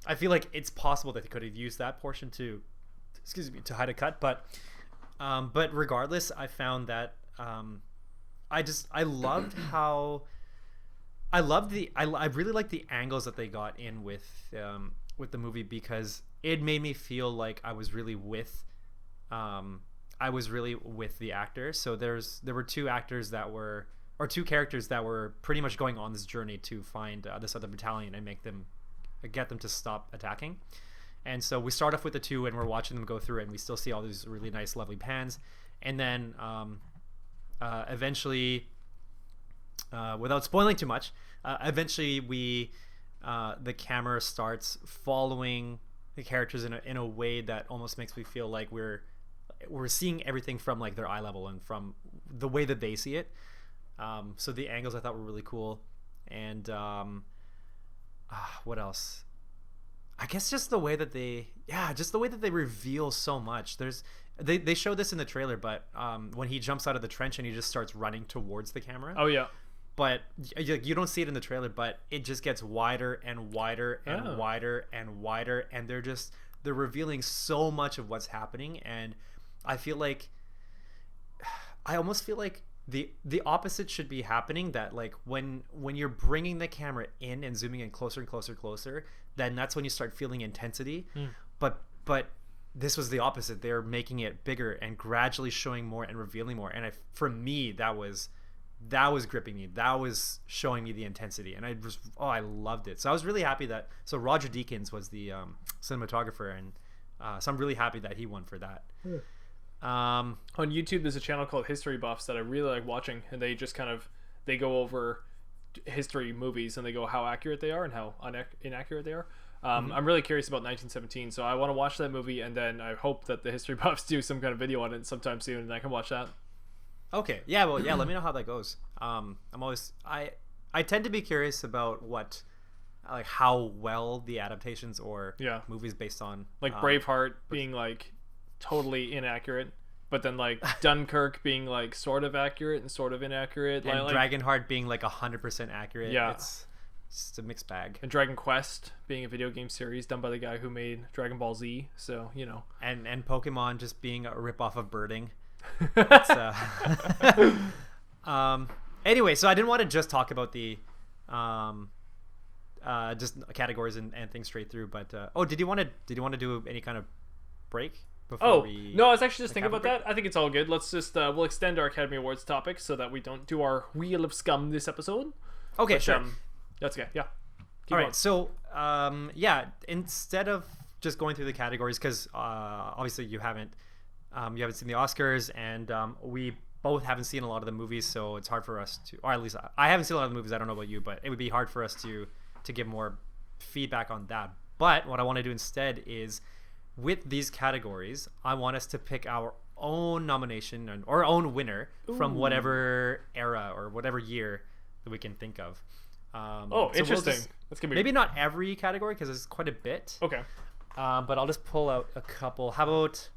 I feel like it's possible that they could have used that portion to hide a cut, but regardless, I found that I really liked the angles that they got in with the movie, because it made me feel like I was really with the actor. So there were two actors that were or two characters that were pretty much going on this journey to find this other battalion and get them to stop attacking. And so we start off with the two, and we're watching them go through it, and we still see all these really nice, lovely pans. And then eventually, without spoiling too much, eventually the camera starts following the characters in a way that almost makes me feel like we're seeing everything from like their eye level and from the way that they see it. So the angles I thought were really cool. And what else? I guess just the way that they reveal so much. They show this in the trailer, but when he jumps out of the trench and he just starts running towards the camera. Oh yeah. But you don't see it in the trailer, but it just gets wider and wider and wider and wider, and they're revealing so much of what's happening. And I almost feel like the opposite should be happening, that like when you're bringing the camera in and zooming in closer and closer, then that's when you start feeling intensity. But this was the opposite. They're making it bigger and gradually showing more and revealing more, and for me that was gripping me. That was showing me the intensity, and I loved it. So I was really happy that Roger Deakins was the cinematographer, and so I'm really happy that he won for that. On YouTube there's a channel called History Buffs that I really like watching, and they just they go over history movies, and they go how accurate they are and how inaccurate they are. I'm really curious about 1917, so I want to watch that movie, and then I hope that the History Buffs do some kind of video on it sometime soon, and I can watch that. Okay. Yeah. Well. Yeah. Let me know how that goes. I tend to be curious about how well the adaptations or movies based on like Braveheart being like totally inaccurate, but then like Dunkirk being like sort of accurate and sort of inaccurate, and Dragonheart being like 100% accurate. Yeah. It's a mixed bag. And Dragon Quest being a video game series done by the guy who made Dragon Ball Z, so you know. And Pokemon just being a ripoff of Birding. Anyway, so I didn't want to just talk about the just categories and things straight through, but did you want to do any kind of break before no, I was actually just thinking about that. I think it's all good. Let's just we'll extend our Academy Awards topic so that we don't do our Wheel of Scum this episode. Okay, sure. That's okay. Yeah. All right. So instead of just going through the categories, because obviously you haven't seen the Oscars, and we both haven't seen a lot of the movies, so it's hard for us to, or at least I haven't seen a lot of the movies. I don't know about you, but it would be hard for us to give more feedback on that. But what I want to do instead is, with these categories, I want us to pick our own nomination or our own winner from whatever era or whatever year that we can think of. Interesting. That's gonna be maybe not every category because it's quite a bit. Okay. But I'll just pull out a couple. How about?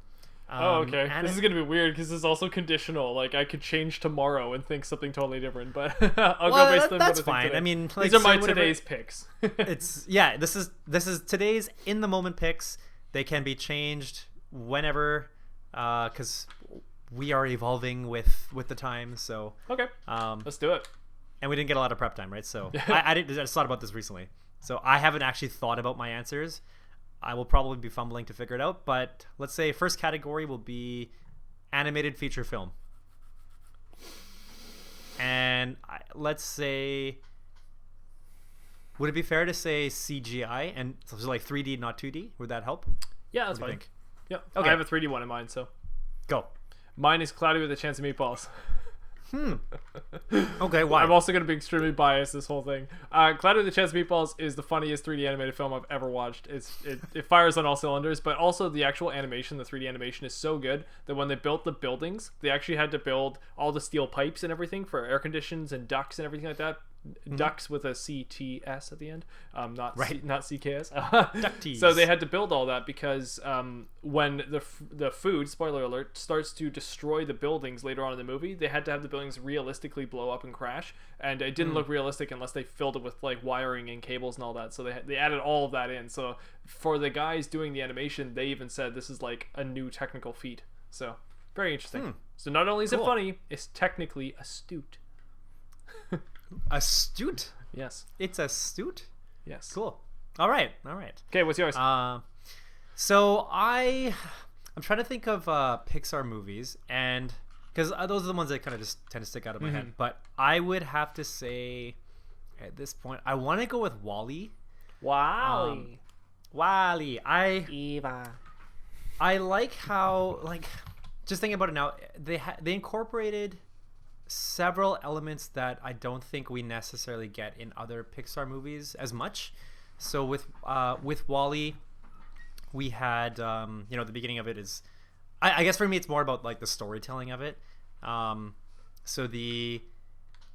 Okay. This is gonna be weird because it's also conditional. Like I could change tomorrow and think something totally different, but I'll go based on that's what I think fine. today. I mean, these are my today's picks. This is today's in the moment picks. They can be changed whenever, because we are evolving with the times. So okay, let's do it. And we didn't get a lot of prep time, right? So I just thought about this recently. So I haven't actually thought about my answers. I will probably be fumbling to figure it out. But let's say first category will be animated feature film. And let's say, would it be fair to say CGI and so like 3D, not 2D? Would that help? Yeah, that's fine. Think? Yeah. Okay. I have a 3D one in mind, so go. Mine is Cloudy with a Chance of Meatballs. Okay, why? I'm also going to be extremely biased this whole thing. Cloudy with a Chance of Meatballs is the funniest 3D animated film I've ever watched. It fires on all cylinders, but also the actual animation, the 3D animation is so good that when they built the buildings, they actually had to build all the steel pipes and everything for air conditions and ducts and everything like that. Ducks with a CTS at the end, not CKS. Ducties. So they had to build all that because when the food, spoiler alert, starts to destroy the buildings later on in the movie, they had to have the buildings realistically blow up and crash, and it didn't look realistic unless they filled it with like wiring and cables and all that. So they added all of that in. So for the guys doing the animation, they even said this is like a new technical feat. So very interesting. So not only is it funny, it's technically astute. Astute? Yes. It's astute? Yes. Cool. All right. Okay, what's yours? So I'm trying to think of Pixar movies, and because those are the ones that kind of just tend to stick out of my head. But I would have to say, at this point, I want to go with Wall-E. Wall-E. Wall-E. Eva. I like how, like, just thinking about it now, they incorporated several elements that I don't think we necessarily get in other Pixar movies as much. So with Wall-E, we had the beginning of it is, I guess for me it's more about like the storytelling of it. So we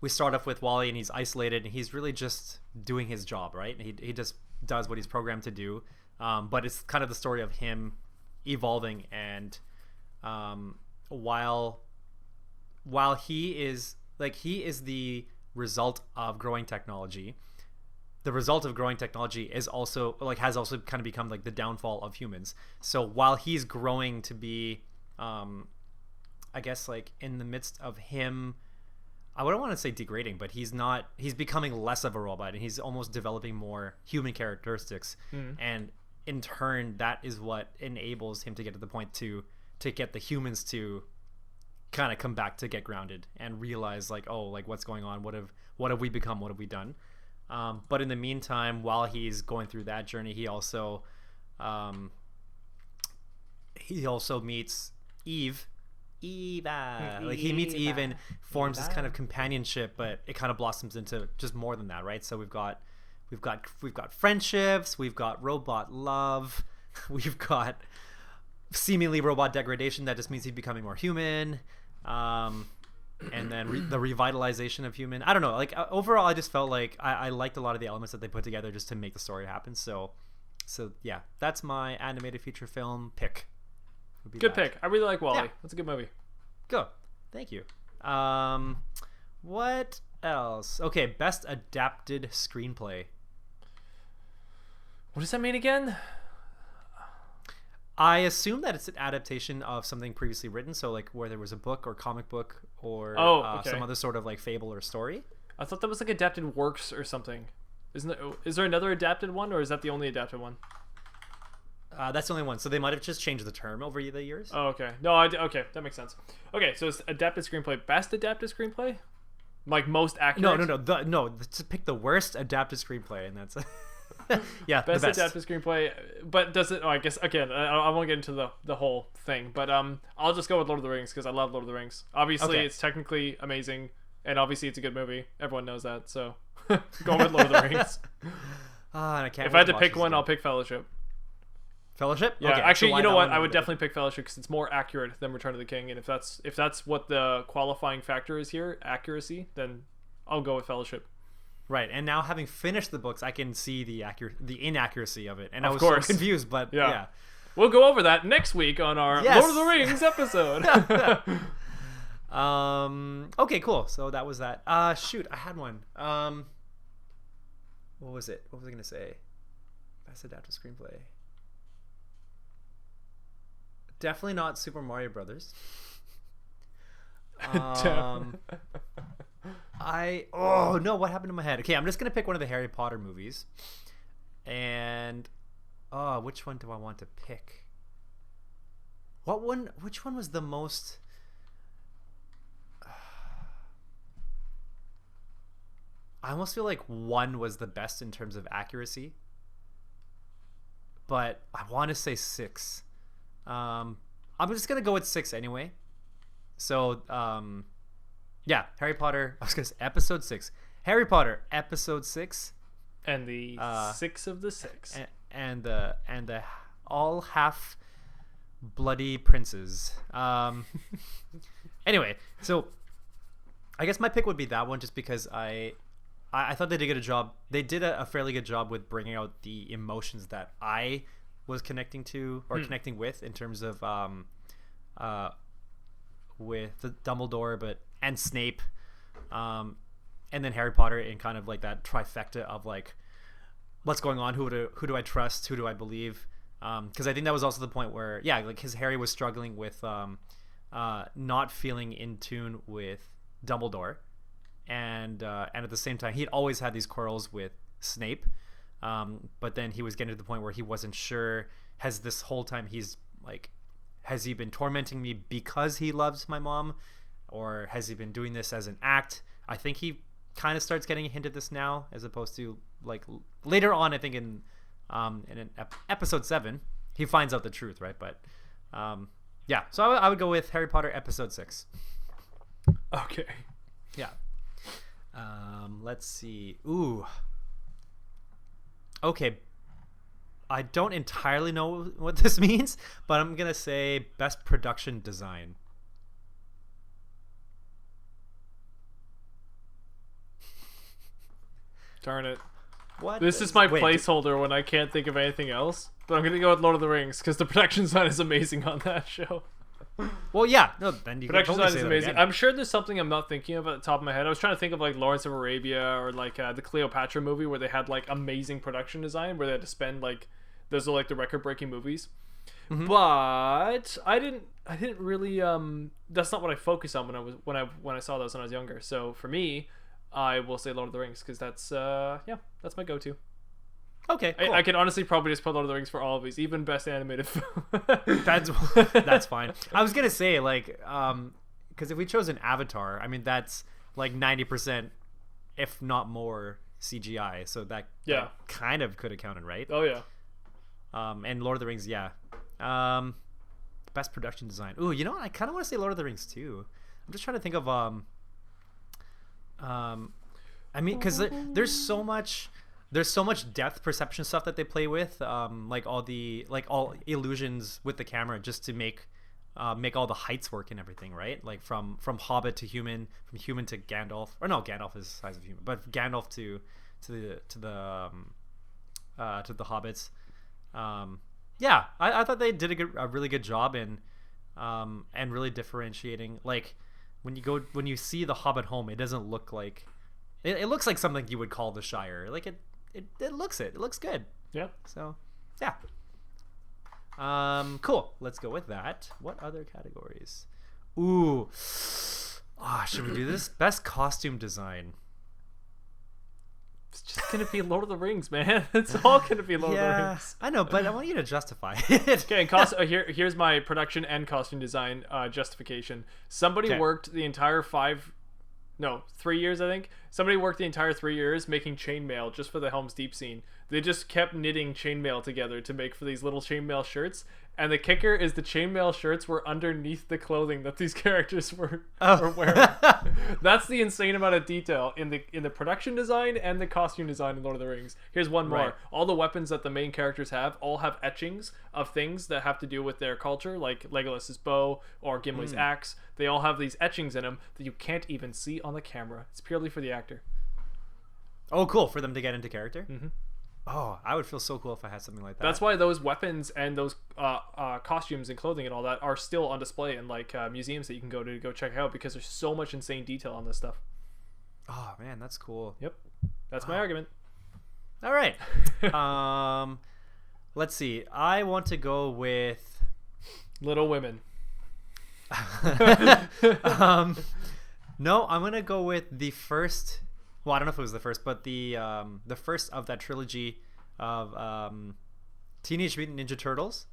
start off with Wall-E and he's isolated and he's really just doing his job, right? He just does what he's programmed to do. But it's kind of the story of him evolving, and while he is the result of growing technology, the result of growing technology is also has also kind of become like the downfall of humans. So while he's growing to be I guess like in the midst of him, I wouldn't want to say degrading, but he's becoming less of a robot and he's almost developing more human characteristics. And in turn, that is what enables him to get to the point to get the humans to kind of come back, to get grounded and realize like, oh, like what's going on? What have we become? What have we done? But in the meantime, while he's going through that journey, he also meets Eve. Like he meets Eve and forms this kind of companionship, but it kind of blossoms into just more than that, right? So we've got friendships, we've got robot love, we've got seemingly robot degradation that just means he's becoming more human, and then the revitalization of human. I don't know, like overall I just felt like I liked a lot of the elements that they put together just to make the story happen. So yeah, that's my animated feature film pick. Good pick. I really like Wall-E. Yeah. That's a good movie. Go. Thank you. What else? Okay, best adapted screenplay. What does that mean again? I assume that it's an adaptation of something previously written, so like where there was a book or comic book or some other sort of like fable or story. I thought that was like adapted works or something. Is there another adapted one, or is that the only adapted one? That's the only one. So they might have just changed the term over the years. Oh, okay. No, okay, that makes sense. Okay, so it's adapted screenplay. Best adapted screenplay? Like most accurate? No. To pick the worst adapted screenplay, and that's yeah, best the best adapted screenplay. But does it? Oh, I guess again, I won't get into the whole thing, but I'll just go with Lord of the Rings because I love Lord of the Rings. Obviously, It's technically amazing, and obviously it's a good movie. Everyone knows that. So go with Lord of the Rings. I can't. If I had to pick one, I'll pick Fellowship. Fellowship? Yeah, okay, actually, so you know what? I would definitely pick Fellowship because it's more accurate than Return of the King, and if that's what the qualifying factor is here, accuracy, then I'll go with Fellowship. Right, and now having finished the books, I can see the inaccuracy of it, and I was so confused. But yeah, we'll go over that next week on our Lord of the Rings episode. Okay, cool. So that was that. Shoot, I had one. What was it? What was I gonna say? Best adapted screenplay. Definitely not Super Mario Brothers. What happened to my head? Okay, I'm just gonna pick one of the Harry Potter movies, and which one do I want to pick? Which one was the most? I almost feel like one was the best in terms of accuracy, but I want to say 6. I'm just gonna go with 6 anyway. So yeah, Harry Potter. I was gonna say episode 6. Harry Potter episode 6, and the 6 of the 6, and the all half bloody princes. Anyway, so I guess my pick would be that one, just because I thought they did a good job. They did a fairly good job with bringing out the emotions that I was connecting to or connecting with in terms of with the Dumbledore and Snape, and then Harry Potter in kind of like that trifecta of like what's going on, who do I trust, who do I believe, because I think that was also the point where like his Harry was struggling with not feeling in tune with Dumbledore, and at the same time he'd always had these quarrels with Snape. But then he was getting to the point where he wasn't sure, has he been tormenting me because he loves my mom, or has he been doing this as an act? I think he kind of starts getting a hint of this now, as opposed to like later on. I think in episode 7, he finds out the truth, right? But yeah, so I would go with Harry Potter episode 6. Okay. Yeah. Let's see. Ooh. Okay. I don't entirely know what this means, but I'm gonna say best production design. Darn it. What? This is my Wait, placeholder when I can't think of anything else. But I'm gonna go with Lord of the Rings because the production design is amazing on that show. Well, yeah. No, then you Production can totally design is say amazing. that again. I'm sure there's something I'm not thinking of at the top of my head. I was trying to think of like Lawrence of Arabia or like the Cleopatra movie where they had like amazing production design where they had to spend like those are like the record-breaking movies. Mm-hmm. But I didn't really that's not what I focused on when I saw those when I was younger. So for me, I will say Lord of the Rings because that's that's my go-to. Okay, cool. I could honestly probably just put Lord of the Rings for all of these, even best animated film. That's fine. I was gonna say like because if we chose an Avatar, I mean that's like 90%, if not more, CGI. So that kind of could have counted, right? Oh yeah. And Lord of the Rings, yeah. Best production design. Ooh, you know what? I kind of want to say Lord of the Rings too. I'm just trying to think of I mean, because there's so much depth perception stuff that they play with, like all illusions with the camera, just to make all the heights work and everything, right? Like from Hobbit to human, from human to Gandalf, or no, Gandalf is the size of human, but Gandalf to the hobbits. Yeah, I thought they did a really good job in and really differentiating. Like when you see the Hobbit home, it doesn't look like it looks like something you would call the Shire. Like it looks good. Yeah. So yeah. Cool. Let's go with that. What other categories? Ooh. Should we do this? Best costume design. It's just gonna be Lord of the Rings, man. It's all gonna be Lord of the Rings. I know, but I want you to justify it. Okay, here's my production and costume design justification. Somebody worked the entire 3 years, I think. Somebody worked the entire 3 years making chainmail just for the Helm's Deep scene. They just kept knitting chainmail together to make for these little chainmail shirts. And the kicker is the chainmail shirts were underneath the clothing that these characters were wearing. That's the insane amount of detail in the production design and the costume design in Lord of the Rings. Here's one more. Right. All the weapons that the main characters all have etchings of things that have to do with their culture, like Legolas's bow or Gimli's axe. They all have these etchings in them that you can't even see on the camera. It's purely for the actor. Oh, cool. For them to get into character? Mm-hmm. Oh, I would feel so cool if I had something like that. That's why those weapons and those costumes and clothing and all that are still on display in like museums that you can go check out, because there's so much insane detail on this stuff. Oh man, that's cool. Yep, that's my argument. All right. Let's see. I want to go with Little Women. No, I'm gonna go with the first. Well, I don't know if it was the first, but the first of that trilogy of Teenage Mutant Ninja Turtles,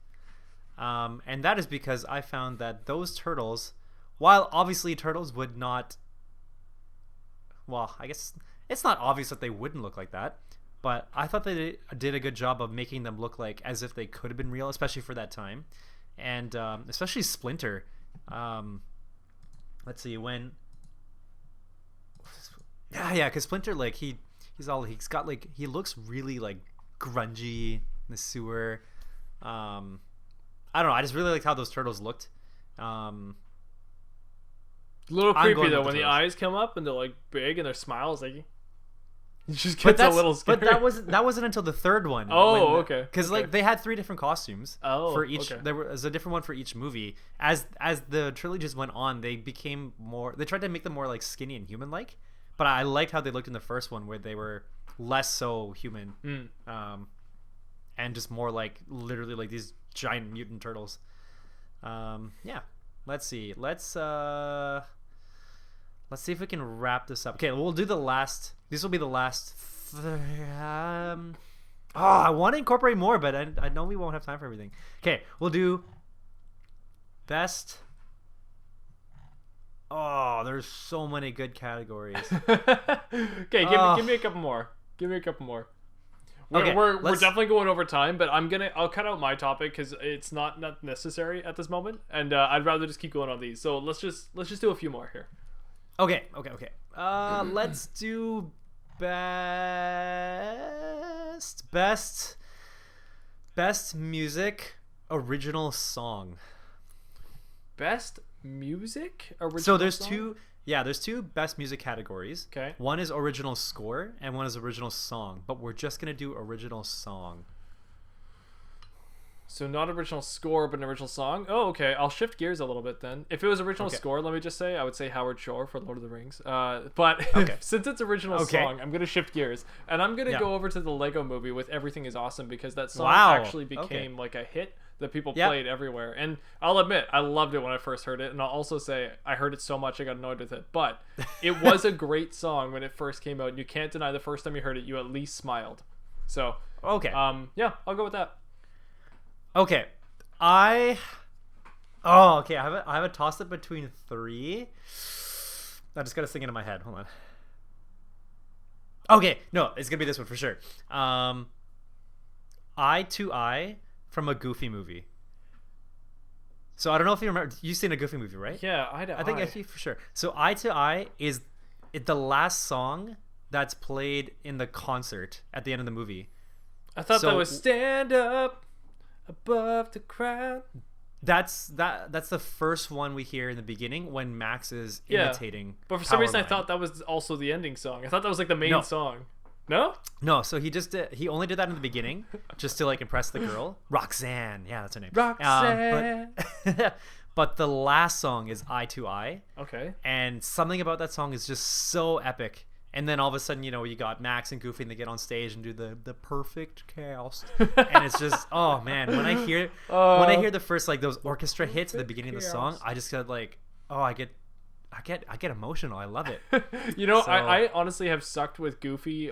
and that is because I found that those turtles, while obviously turtles would not, well, I guess it's not obvious that they wouldn't look like that, but I thought they did a good job of making them look like as if they could have been real, especially for that time, and especially Splinter. Let's see when. Yeah, because Splinter, like he's got like, he looks really like grungy in the sewer. I don't know. I just really liked how those turtles looked. A little creepy though when the eyes come up and they're like big and their smiles like. It just gets a little scary. But that wasn't until the third one. Oh, okay. Because like they had 3 different costumes. For each, okay. There was a different one for each movie. As the trilogies went on, they became more. They tried to make them more like skinny and human like. But I liked how they looked in the first one, where they were less so human, and just more like literally like these giant mutant turtles. Yeah. Let's see. Let's see if we can wrap this up. Okay, we'll do the last. This will be the last. I want to incorporate more, but I know we won't have time for everything. Okay, we'll do best Oh, there's so many good categories. Okay, give me a couple more. Give me a couple more. Okay, We're definitely going over time, but I'll cut out my topic because it's not necessary at this moment, and I'd rather just keep going on these. So let's just do a few more here. Okay. Let's do best music original song. Best music original. So there's song? there's two best music categories. Okay. One is original score and one is original song, but we're just gonna do original song. So not original score, but an original song. Oh, okay. I'll shift gears a little bit then. If it was original score, let me just say, I would say Howard Shore for Lord of the Rings. But since it's original song, I'm gonna shift gears, and I'm gonna go over to the Lego Movie with "Everything Is Awesome" because that song actually became like a hit that people played everywhere. And I'll admit, I loved it when I first heard it, and I'll also say I heard it so much I got annoyed with it. But it was a great song when it first came out, and you can't deny the first time you heard it, you at least smiled. So yeah, I'll go with that. Okay, I have a toss up between three. I just gotta sing it in my head. Hold on. Okay, no, it's gonna be this one for sure. Eye to Eye from a Goofy movie. So I don't know if you remember. You've seen a Goofy movie, right? Yeah, Eye to Eye. I think actually for sure. So Eye to Eye is the last song that's played in the concert at the end of the movie. I thought that was Stand Up Above the Crowd. That's the first one we hear in the beginning when Max is imitating. But for some reason, I thought that was also the ending song. I thought that was like the main song. No? No, so he only did that in the beginning just to like impress the girl. Roxanne. Yeah, that's her name. Roxanne. But the last song is Eye to Eye. Okay. And something about that song is just so epic. And then all of a sudden, you got Max and Goofy and they get on stage and do the perfect cast. And it's just, oh man, when I hear the first like those orchestra hits at the beginning of the song, I just get like, oh, I get emotional. I love it. I honestly have sucked with Goofy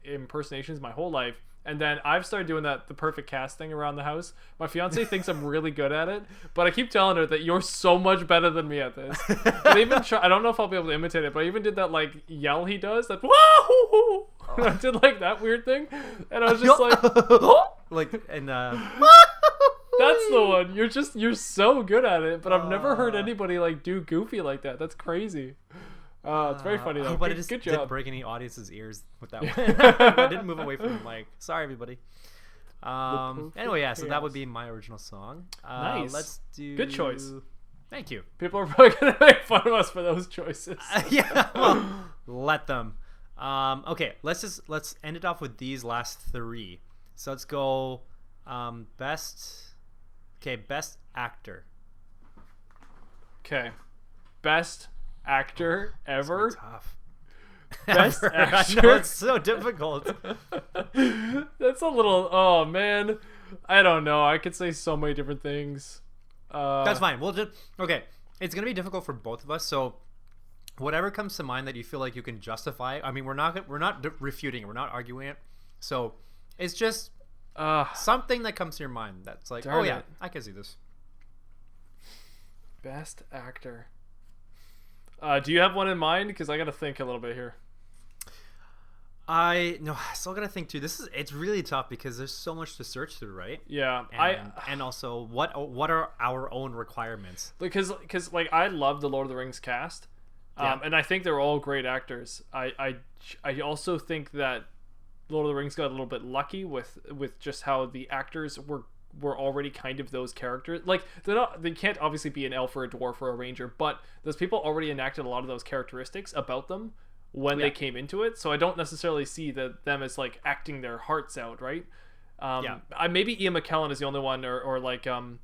impersonations my whole life. And then I've started doing the perfect cast thing around the house. My fiance thinks I'm really good at it, but I keep telling her that you're so much better than me at this. I don't know if I'll be able to imitate it, but I even did that like yell he does, that whoa! I did like that weird thing, and I was just like, that's the one. You're so good at it, but I've never heard anybody like do Goofy like that. That's crazy. It's very funny though. But it just good didn't job. break any audience's ears with that one. I didn't move away from the mic. Sorry, everybody. Anyway, yeah. So that would be my original song. Nice. Let's do. Good choice. Thank you. People are probably gonna make fun of us for those choices. Yeah. Well, let them. Okay. Let's end it off with these last three. So let's go. Best actor. Okay. Best actor ever. Tough. Best actor. I know, it's so difficult. That's a little. Oh man, I don't know. I could say so many different things. That's fine. We'll just It's gonna be difficult for both of us. So whatever comes to mind that you feel like you can justify. I mean, we're not refuting it. We're not arguing it. So it's just something that comes to your mind that's like, oh yeah, I can see this. Best actor. Do you have one in mind? Because I gotta think a little bit here. I still gotta think too. It's really tough because there's so much to search through, right? Yeah, and also what are our own requirements? Because like I love the Lord of the Rings cast, and I think they're all great actors. I also think that Lord of the Rings got a little bit lucky with just how the actors were already kind of those characters. Like they can't obviously be an elf or a dwarf or a ranger, but those people already enacted a lot of those characteristics about them when they came into it. So I don't necessarily see them as like acting their hearts out, right? Maybe Ian McKellen is the only one, or Saruman.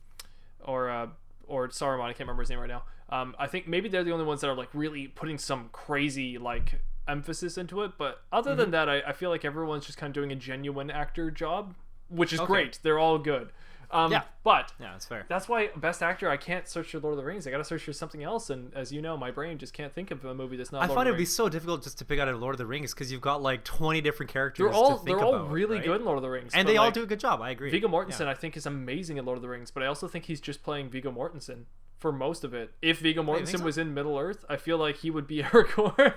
I can't remember his name right now. I think maybe they're the only ones that are like really putting some crazy like emphasis into it. But other than that, I feel like everyone's just kind of doing a genuine actor job, which is great. They're all good. But that's fair. That's why best actor, I can't search for Lord of the Rings. I gotta search for something else, and as you know, my brain just can't think of a movie that's not. I find it would be so difficult just to pick out a Lord of the Rings because you've got like 20 different characters. They're all really good in Lord of the Rings, and they all do a good job. I agree. Viggo Mortensen, I think, is amazing in Lord of the Rings, but I also think he's just playing Viggo Mortensen. for most of it. If Viggo you think Mortensen so? was in Middle Earth, I feel like he would be Aragorn.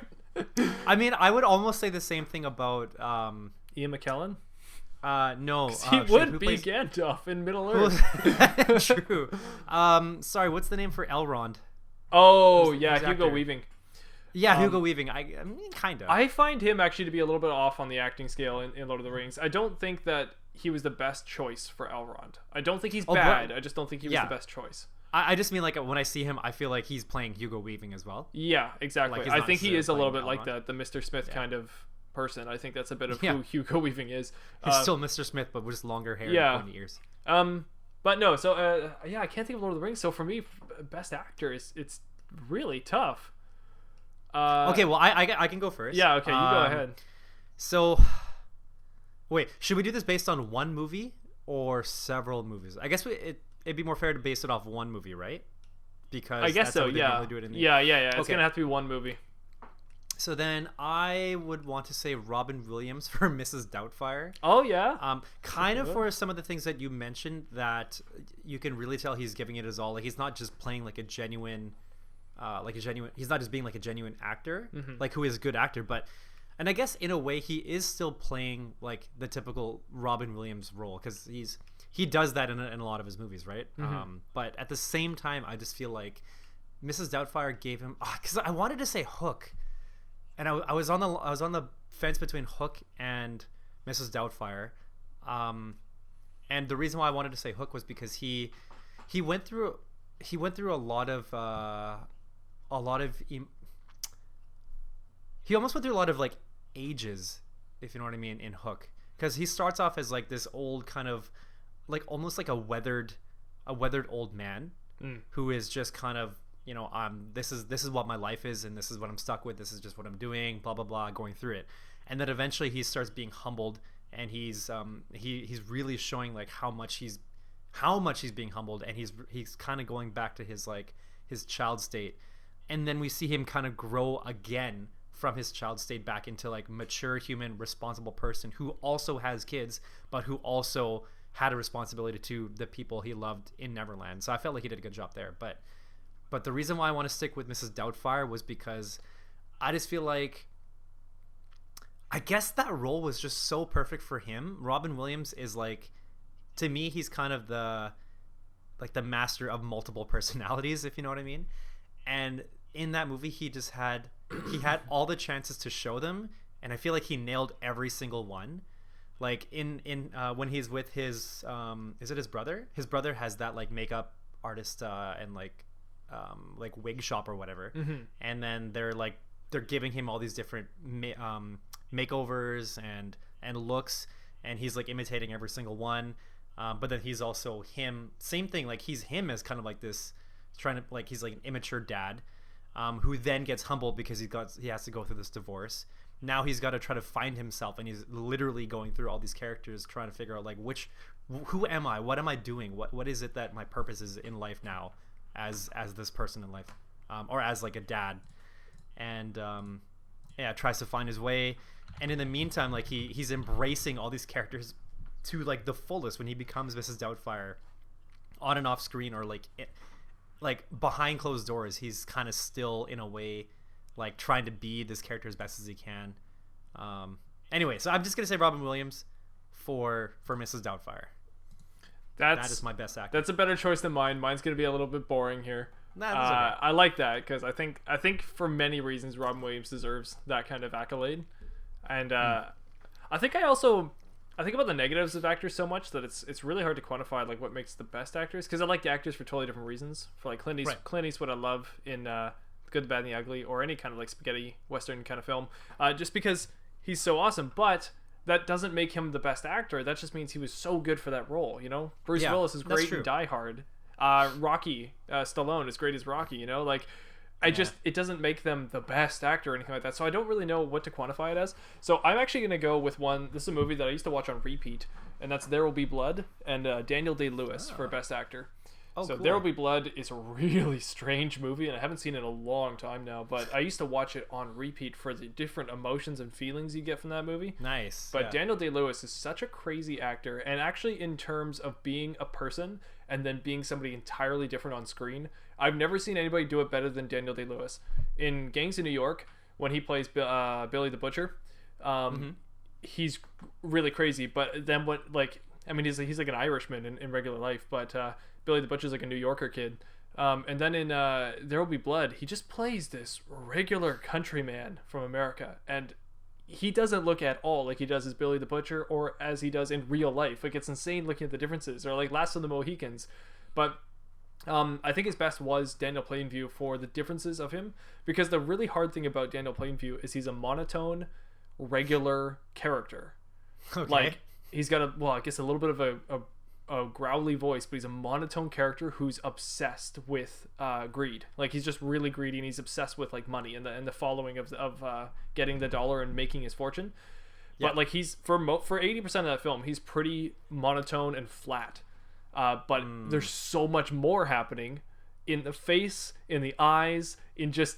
I mean, I would almost say the same thing about Ian McKellen. no, He shit, would who be plays- Gandalf in Middle who- Earth. True. Sorry, what's the name for Elrond? Oh yeah, who's Hugo actor? Weaving. Yeah, Hugo Weaving. I mean, kind of. I find him actually to be a little bit off on the acting scale in Lord of the Rings. I don't think that he was the best choice for Elrond. I don't think he's bad. I just don't think he was Yeah. the best choice. I just mean like when I see him, I feel like he's playing Hugo Weaving as well. Yeah, exactly. Like, he's I not think he is a little bit necessarily like playing that, the Mr. Smith kind of person. I think that's a bit of Yeah. who Hugo Weaving is. He's still Mr. Smith, but with just longer hair yeah. and pointy ears. But no, so yeah, I can't think of Lord of the Rings. So for me, best actor it's really tough. Okay, well, I can go first. Yeah, okay, you go ahead. So, wait, should we do this based on one movie or several movies? I guess it'd be more fair to base it off one movie, right? Because I guess that's so. how they Yeah. normally do it in the Yeah. It's Okay. gonna have to be one movie. So then I would want to say Robin Williams for Mrs. Doubtfire. Oh yeah. Kind of for some of the things that you mentioned that you can really tell he's giving it his all. Like he's not just playing like a genuine, he's not just being like a genuine actor, like who is a good actor, but, and I guess in a way he is still playing like the typical Robin Williams role because he does that in a lot of his movies, right? But at the same time, I just feel like Mrs. Doubtfire gave him, because I wanted to say Hook. And I was on the fence between Hook and Mrs. Doubtfire, and the reason why I wanted to say Hook was because he went through a lot of he almost went through a lot of like ages, if you know what I mean, in Hook, because he starts off as like this old kind of like almost like a weathered old man who is just kind of, you know, this is what my life is, and this is what I'm stuck with. This is just what I'm doing. Blah blah blah, going through it, and then eventually he starts being humbled, and he's really showing like how much he's being humbled, and he's kind of going back to his like his child state, and then we see him kind of grow again from his child state back into like mature human responsible person who also has kids, but who also had a responsibility to the people he loved in Neverland. So I felt like he did a good job there, but the reason why I want to stick with Mrs. Doubtfire was because I just feel like, I guess that role was just so perfect for him. Robin Williams is like, to me, he's kind of the master of multiple personalities, if you know what I mean. And in that movie, he had all the chances to show them, and I feel like he nailed every single one. Like in when he's with his is it his brother? His brother has that like makeup artist and like wig shop or whatever, and then they're giving him all these different makeovers and looks, and he's like imitating every single one, but then he's also him, same thing, like he's him as kind of like this he's like an immature dad, who then gets humbled because he has to go through this divorce. Now he's got to try to find himself, and he's literally going through all these characters trying to figure out like who am I, what am I doing, what is it that my purpose is in life now as this person in life, or as like a dad, and tries to find his way. And in the meantime, like he's embracing all these characters to like the fullest when he becomes Mrs. Doubtfire, on and off screen, or like behind closed doors. He's kind of still in a way like trying to be this character as best as he can. Anyway, so I'm just gonna say Robin Williams for Mrs. Doubtfire. That is my best actor. That's a better choice than mine. Mine's gonna be a little bit boring here. Nah, that's okay. I like that because I think for many reasons Robin Williams deserves that kind of accolade, and I think about the negatives of actors so much that it's really hard to quantify like what makes the best actors, because I like the actors for totally different reasons. For like Clint Eastwood, I love in Good, the Bad, and the Ugly, or any kind of like spaghetti western kind of film, just because he's so awesome. But that doesn't make him the best actor. That just means he was so good for that role, you know? Bruce Willis is great in Die Hard. Rocky, Stallone is great as Rocky, you know? Like, it doesn't make them the best actor or anything like that. So I don't really know what to quantify it as. So I'm actually going to go with one. This is a movie that I used to watch on repeat, and that's There Will Be Blood, and Daniel Day-Lewis for best actor. Oh, so cool. There Will Be Blood is a really strange movie, and I haven't seen it in a long time now, but I used to watch it on repeat for the different emotions and feelings you get from that movie. Nice. But yeah. Daniel Day-Lewis is such a crazy actor, and actually in terms of being a person and then being somebody entirely different on screen, I've never seen anybody do it better than Daniel Day-Lewis. In Gangs of New York, when he plays Billy the Butcher, he's really crazy, but then he's like an Irishman in regular life, but Billy the Butcher's like a New Yorker kid. And then in There Will Be Blood, he just plays this regular countryman from America, and he doesn't look at all like he does as Billy the Butcher or as he does in real life. Like, it's insane looking at the differences, or like Last of the Mohicans. But I think his best was Daniel Plainview for the differences of him, because the really hard thing about Daniel Plainview is he's a monotone, regular character. Okay. Like, he's got a little bit of a growly voice, but he's a monotone character who's obsessed with greed. Like, he's just really greedy, and he's obsessed with like money and the following of getting the dollar and making his fortune. Yeah. But like, he's for 80% of that film, he's pretty monotone and flat. But there's so much more happening in the face, in the eyes, in just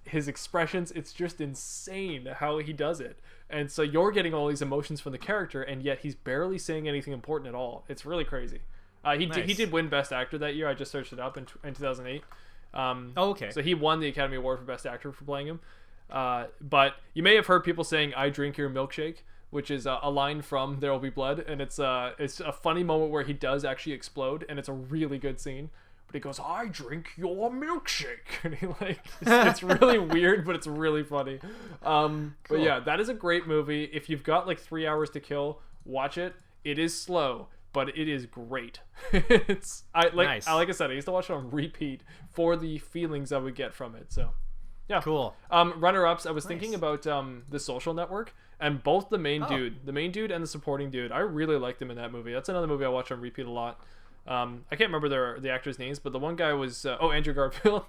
his expressions. It's just insane how he does it. And so you're getting all these emotions from the character, and yet he's barely saying anything important at all. It's really crazy. He did win Best Actor that year. I just searched it up in 2008. Okay. So he won the Academy Award for Best Actor for playing him. But you may have heard people saying, "I drink your milkshake," which is a line from There Will Be Blood, and it's a funny moment where he does actually explode, and it's a really good scene. But he goes, "I drink your milkshake," and he it's really weird, but it's really funny. But yeah, that is a great movie. If you've got like 3 hours to kill, watch it. It is slow, but it is great. Nice. Like I said, I used to watch it on repeat for the feelings I would get from it. So yeah, cool. Runner-ups, I was thinking about The Social Network, and both the main dude and the supporting dude, I really liked them in that movie. That's another movie I watch on repeat a lot. I can't remember the actors' names, but the one guy was Andrew Garfield.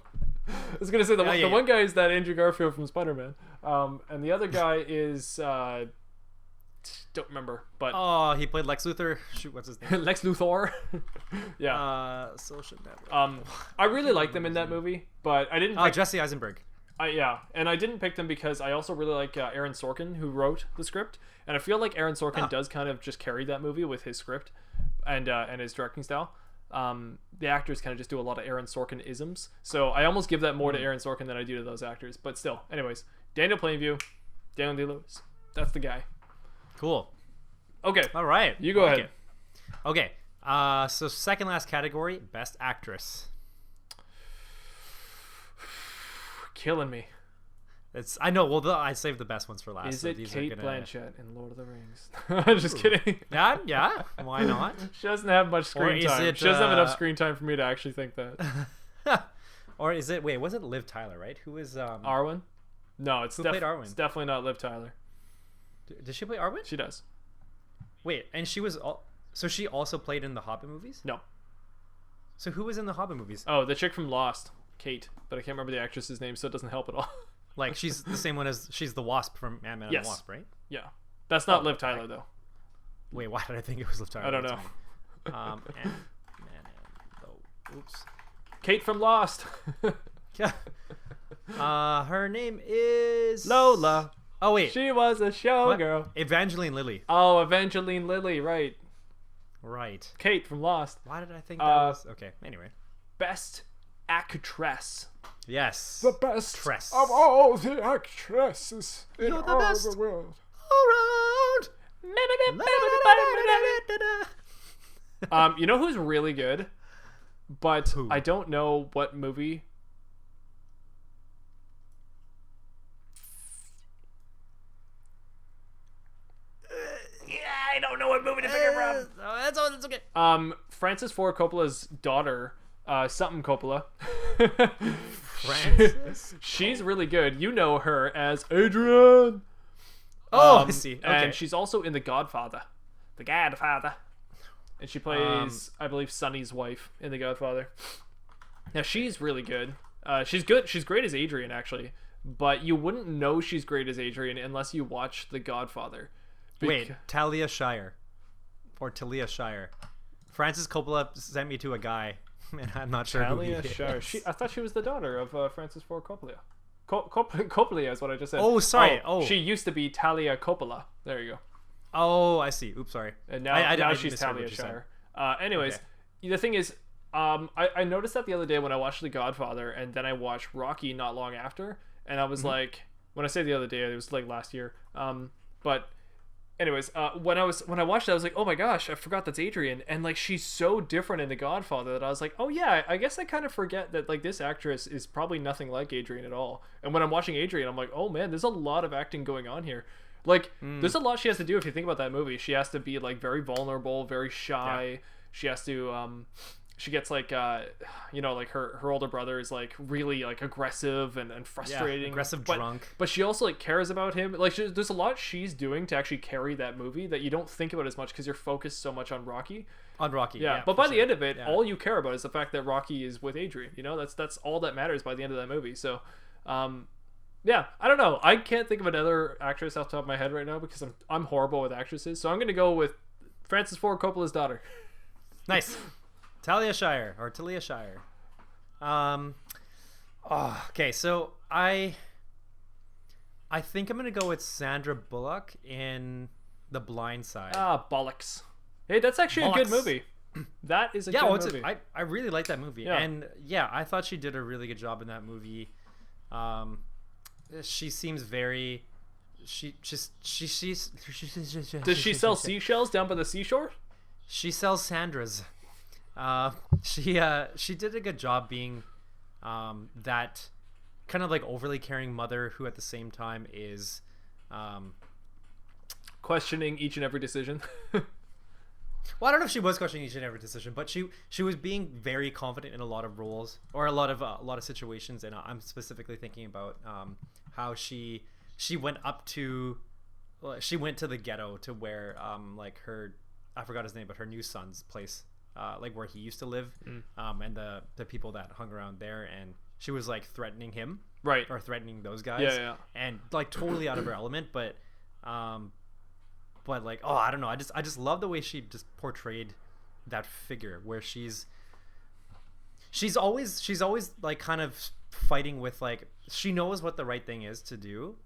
I was gonna say the one guy is that Andrew Garfield from Spider-Man, and the other guy is don't remember, but he played Lex Luthor. Shoot, what's his name? Lex Luthor. Yeah. Social Network. I really liked them in that movie, but I didn't. Jesse Eisenberg. And I didn't pick them because I also really like Aaron Sorkin, who wrote the script, and I feel like Aaron Sorkin does kind of just carry that movie with his script and his directing style. The actors kind of just do a lot of Aaron Sorkin isms, so I almost give that more to Aaron Sorkin than I do to those actors. But still, anyways, Daniel Plainview, Daniel Day-Lewis, that's the guy. Cool. Okay, All right. you go ahead. Okay. So second last category, Best Actress. Killing me. I know. Well, I saved the best ones for last. Is so it these Kate are gonna... Blanchett in Lord of the Rings? I'm just kidding. Yeah. Why not? She doesn't have much screen time. She doesn't have enough screen time for me to actually think that. Or is it? Wait, wasn't Liv Tyler, right? Who is Arwen? No, it's played Arwen? It's definitely not Liv Tyler. Did she play Arwen? She does. Wait, and she was so she also played in the Hobbit movies? No. So who was in the Hobbit movies? Oh, the chick from Lost, Kate, but I can't remember the actress's name, so it doesn't help at all. Like, she's the same one as she's the Wasp from Ant-Man and the Wasp, right? Yeah. That's not Liv Tyler, though. Wait, why did I think it was Liv Tyler? I don't know. Ant-Man and oops. Kate from Lost. Yeah. Her name is Lola. Oh wait, She was a showgirl. Evangeline Lilly. Oh, Evangeline Lilly, right. Right. Kate from Lost. Why did I think that was okay? Anyway. Best actress. Yes. The best Tress. of all the actresses in You're the all best. the world. Around. You know who's really good, but Who? I don't know what movie. I don't know what movie to pick her from. That's okay. Francis Ford Coppola's daughter, something Coppola. Francis. She's really good. You know her as Adrian. Oh, I see. Okay. And she's also in The Godfather. The Godfather. And she plays, I believe, Sonny's wife in The Godfather. Now, she's really good. She's good. She's great as Adrian, actually. But you wouldn't know she's great as Adrian unless you watch The Godfather. Wait, Talia Shire. Or Talia Shire. Francis Coppola sent me to a guy, and I'm not sure who he Talia is. Shire. I thought she was the daughter of Francis Ford Coppola. Coppola is what I just said. Oh, sorry. Oh. She used to be Talia Coppola. There you go. Oh, I see. Oops, sorry. And now, I she's misheard Talia what you said. Shire. Anyways, the thing is, I noticed that the other day when I watched The Godfather, and then I watched Rocky not long after, and I was like, when I say the other day, it was like last year. But anyways, when I watched it, I was like, oh my gosh, I forgot that's Adrian, and like she's so different in The Godfather that I was like, oh yeah, I guess I kind of forget that like this actress is probably nothing like Adrian at all. And when I'm watching Adrian, I'm like, oh man, there's a lot of acting going on here. Like there's a lot she has to do if you think about that movie. She has to be like very vulnerable, very shy. Yeah. She has to she gets like like her older brother is like really like aggressive and frustrating, drunk, but she also like cares about him. Like there's a lot she's doing to actually carry that movie that you don't think about as much because you're focused so much on Rocky. Yeah, but by the end of it, all you care about is the fact that Rocky is with Adrian. That's all that matters by the end of that movie. So yeah, I don't know, I can't think of another actress off the top of my head right now because I'm horrible with actresses, so I'm gonna go with Francis Ford Coppola's daughter. Nice. Talia Shire. Okay, so I think I'm gonna go with Sandra Bullock in The Blind Side. Bollocks. Hey, that's actually a good movie. That is a good movie. I really like that movie, and I thought she did a really good job in that movie. She seems very. Does she sell seashells down by the seashore? She sells Sandra's. She did a good job being that kind of like overly caring mother who at the same time is questioning each and every decision. Well, I don't know if she was questioning each and every decision, but she was being very confident in a lot of roles or a lot of situations, and I'm specifically thinking about how she went to the ghetto to where like her, I forgot his name, but her new son's place, like where he used to live, and the people that hung around there, and she was like threatening him, right, or threatening those guys, and like totally out of her element, but like, oh, I don't know, I just love the way she just portrayed that figure where she's always like kind of fighting with, like, she knows what the right thing is to do,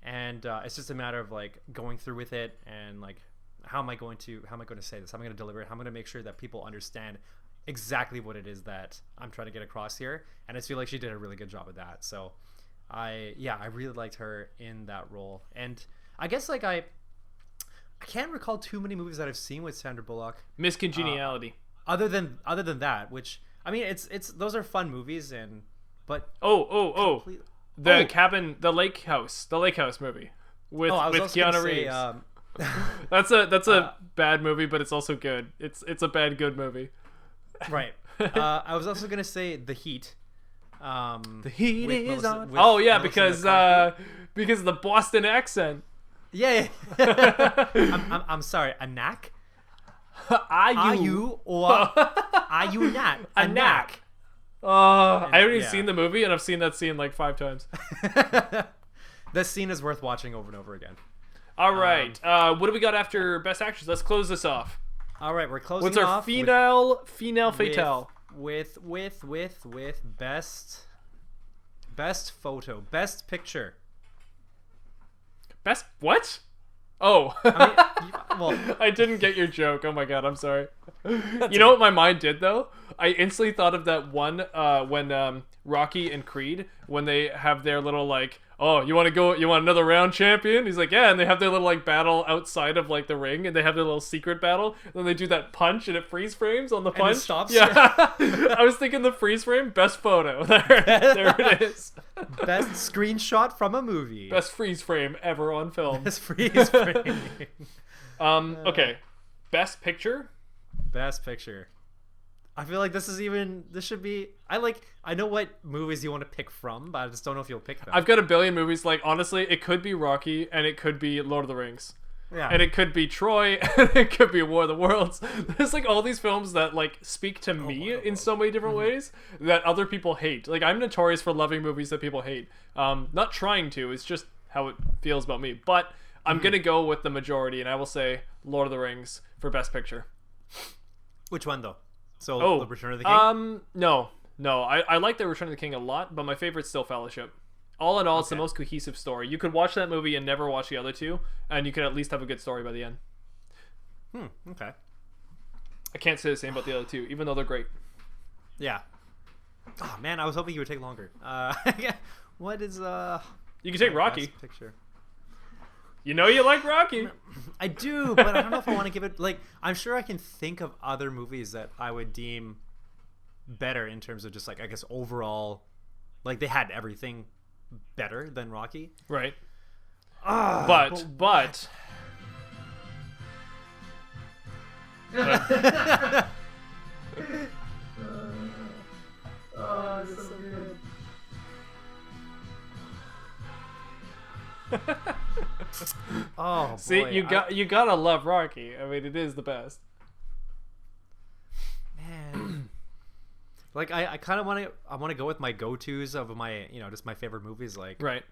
and it's just a matter of like going through with it, and like how am I going to say this, how am I going to deliver it, how am I going to make sure that people understand exactly what it is that I'm trying to get across here. And I feel like she did a really good job of that. So I really liked her in that role. And I guess like I can't recall too many movies that I've seen with Sandra Bullock. Miss Congeniality. Other than that, which, I mean, it's those are fun movies, but the cabin, the lake house movie with Keanu Reeves. That's a bad movie, but it's also good. It's a bad good movie. Right. I was also gonna say The Heat. The heat is on. Because of the Boston accent. Yeah. I'm sorry. A knack? Are you not a knack? I haven't even seen the movie, and I've seen that scene like 5 times. This scene is worth watching over and over again. All right. What do we got after Best Actress? Let's close this off. All right, we're closing off. What's our female fatale? With best photo, best picture. Best what? Oh. I didn't get your joke. Oh my god, I'm sorry. You know what my mind did though? I instantly thought of that one when Rocky and Creed, when they have their little like, oh, you want another round, champion? He's like, yeah, and they have their little like battle outside of like the ring, and they have their little secret battle, and then they do that punch, and it freeze frames on the punch. And it stops. Yeah. I was thinking the freeze frame, best photo. There it is. Best screenshot from a movie. Best freeze frame ever on film. Best freeze frame. Okay. Best picture? Best picture. I feel like this should be, I know what movies you want to pick from, but I just don't know if you'll pick them. I've got a billion movies. Like, honestly, it could be Rocky, and it could be Lord of the Rings. Yeah. And it could be Troy, and it could be War of the Worlds. There's like all these films that like speak to me in so many different ways that other people hate. Like, I'm notorious for loving movies that people hate. Not trying to, it's just how it feels about me. But I'm gonna go with the majority, and I will say Lord of the Rings for Best Picture. Which one though? So Oh, the Return of the King. No. I like the Return of the King a lot, but my favorite's still Fellowship. All in all, it's the most cohesive story. You could watch that movie and never watch the other two, and you could at least have a good story by the end. Okay. I can't say the same about the other two, even though they're great. Yeah. Oh man, I was hoping you would take longer. What is You can take Rocky. best picture? You know you like Rocky. I do, but I don't know if I want to give it like. I'm sure I can think of other movies that I would deem better in terms of just like I guess overall, like they had everything better than Rocky. Right. But oh, this is so good. Oh, See, boy, you gotta love Rocky. I mean, it is the best. Man. Like I kind of want to go with my go-tos of my just my favorite movies like Right.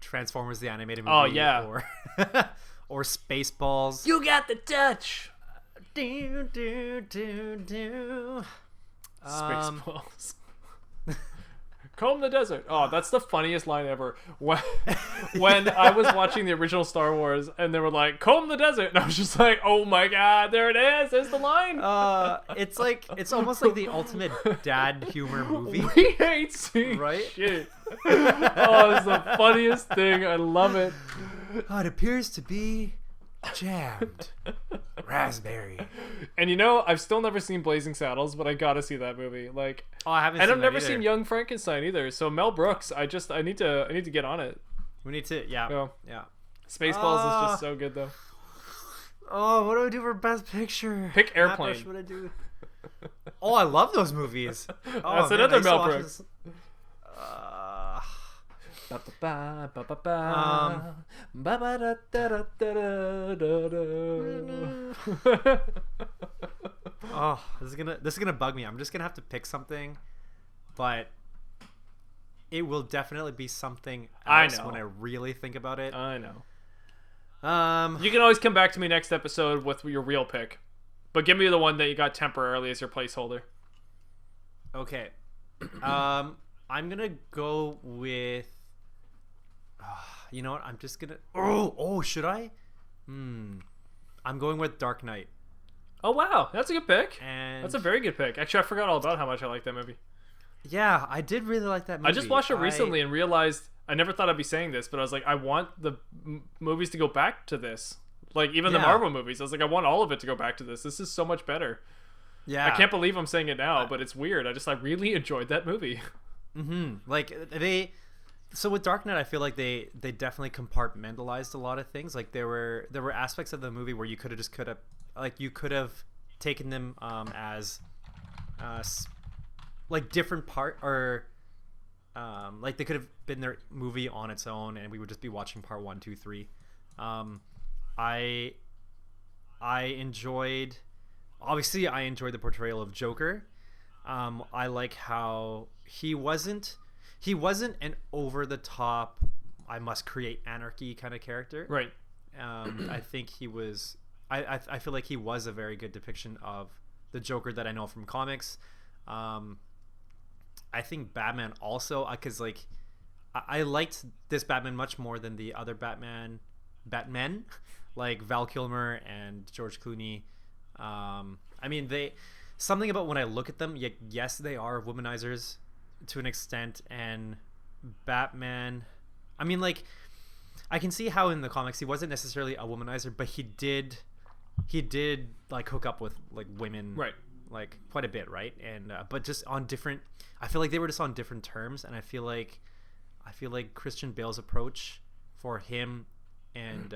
Transformers the animated movie. Oh, yeah. or Spaceballs. You got the touch. Do, do, do, do. Spaceballs. Comb the desert. Oh, that's the funniest line ever. When I was watching the original Star Wars and they were like, comb the desert. And I was just like, oh my God, there it is. There's the line. It's almost like the ultimate dad humor movie. We hate seeing Right? shit. Oh, it's the funniest thing. I love it. Oh, it appears to be jammed. Raspberry. And I've still never seen Blazing Saddles, but I gotta see that movie. Like, Oh, I haven't and seen I've that never either. seen Young Frankenstein either. So Mel Brooks, I need to get on it. We need to, yeah. Yeah. Yeah. Spaceballs is just so good though. Oh, what do I do for Best Picture? Pick Airplane. Mattbrush, what do I do? Oh, I love those movies. Oh, That's man, another I used to Mel watch Brooks. this- Oh, this is gonna bug me. I'm just gonna have to pick something, but it will definitely be something I else know. when I really think about it. I know. Um, You can always come back to me next episode with your real pick, but give me the one that you got temporarily as your placeholder. okay. I'm gonna go with. You know what? I'm just gonna. Oh, should I? I'm going with Dark Knight. Oh wow, that's a good pick. And That's a very good pick. Actually, I forgot all about how much I like that movie. yeah, I did really like that movie. I just watched it recently and realized I never thought I'd be saying this, but I was like, I want the movies to go back to this. Like even the Yeah. Marvel movies, I was like, I want all of it to go back to this. This is so much better. Yeah, I can't believe I'm saying it now, but it's weird. I really enjoyed that movie. Like so with Dark Knight, I feel like they definitely compartmentalized a lot of things. Like there were aspects of the movie where you could have taken them as like different part or like they could have been their movie on its own and we would just be watching part 1, 2, 3. I enjoyed the portrayal of Joker. I like how he wasn't an over the top I must create anarchy kind of character. Right. I think he was I feel like he was a very good depiction of the Joker that I know from comics. I think Batman also, because like I liked this Batman much more than the other Batmen like Val Kilmer and George Clooney. I mean, something about when I look at them, yes, they are womanizers to an extent, and Batman, I mean, like I can see how in the comics he wasn't necessarily a womanizer, but he did like hook up with like women, Right. like quite a bit, right? And but just on different, I feel like they were just on different terms, and I feel like Christian Bale's approach for him and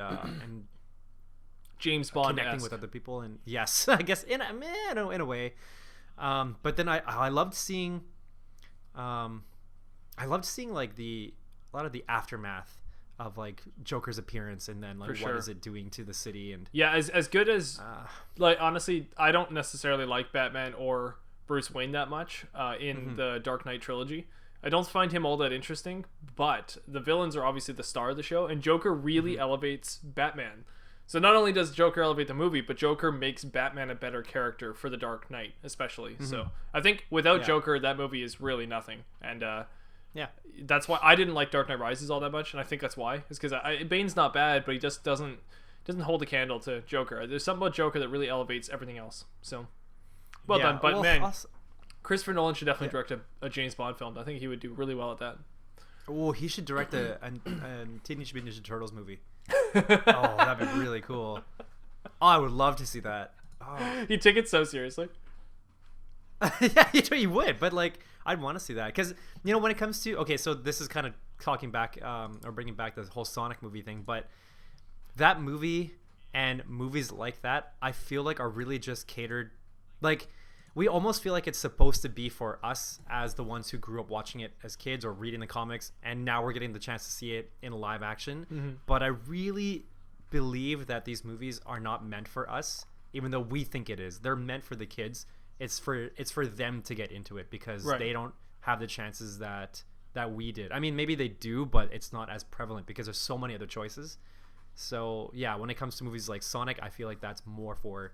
James Bond connecting with other people, and yes, I guess in a way, but then I loved seeing like a lot of the aftermath of like Joker's appearance, and then like For what sure. is it doing to the city, and Yeah, as good as like honestly, I don't necessarily like Batman or Bruce Wayne that much in the Dark Knight trilogy. I don't find him all that interesting, but the villains are obviously the star of the show, and Joker really elevates Batman. So not only does Joker elevate the movie, but Joker makes Batman a better character for The Dark Knight, especially. So I think without Joker, that movie is really nothing. And Yeah. that's why I didn't like Dark Knight Rises all that much, and I think that's why. Is because Bane's not bad, but he just doesn't hold a candle to Joker. There's something about Joker that really elevates everything else. So well done. But man, Christopher Nolan should definitely direct a James Bond film. I think he would do really well at that. Oh, he should direct a Teenage Mutant Ninja Turtles movie. Oh, that'd be really cool. Oh, I would love to see that. Oh. He'd take it so seriously. Yeah, you would, but like, I'd want to see that because when it comes to so this is kind of talking back or bringing back the whole Sonic movie thing, but that movie and movies like that, I feel like are really just catered, like. We almost feel like it's supposed to be for us as the ones who grew up watching it as kids or reading the comics, and now we're getting the chance to see it in live action. But I really believe that these movies are not meant for us, even though we think it is. They're meant for the kids. It's for them to get into it because they don't have the chances that we did. I mean, maybe they do, but it's not as prevalent because there's so many other choices. So yeah, when it comes to movies like Sonic, I feel like that's more for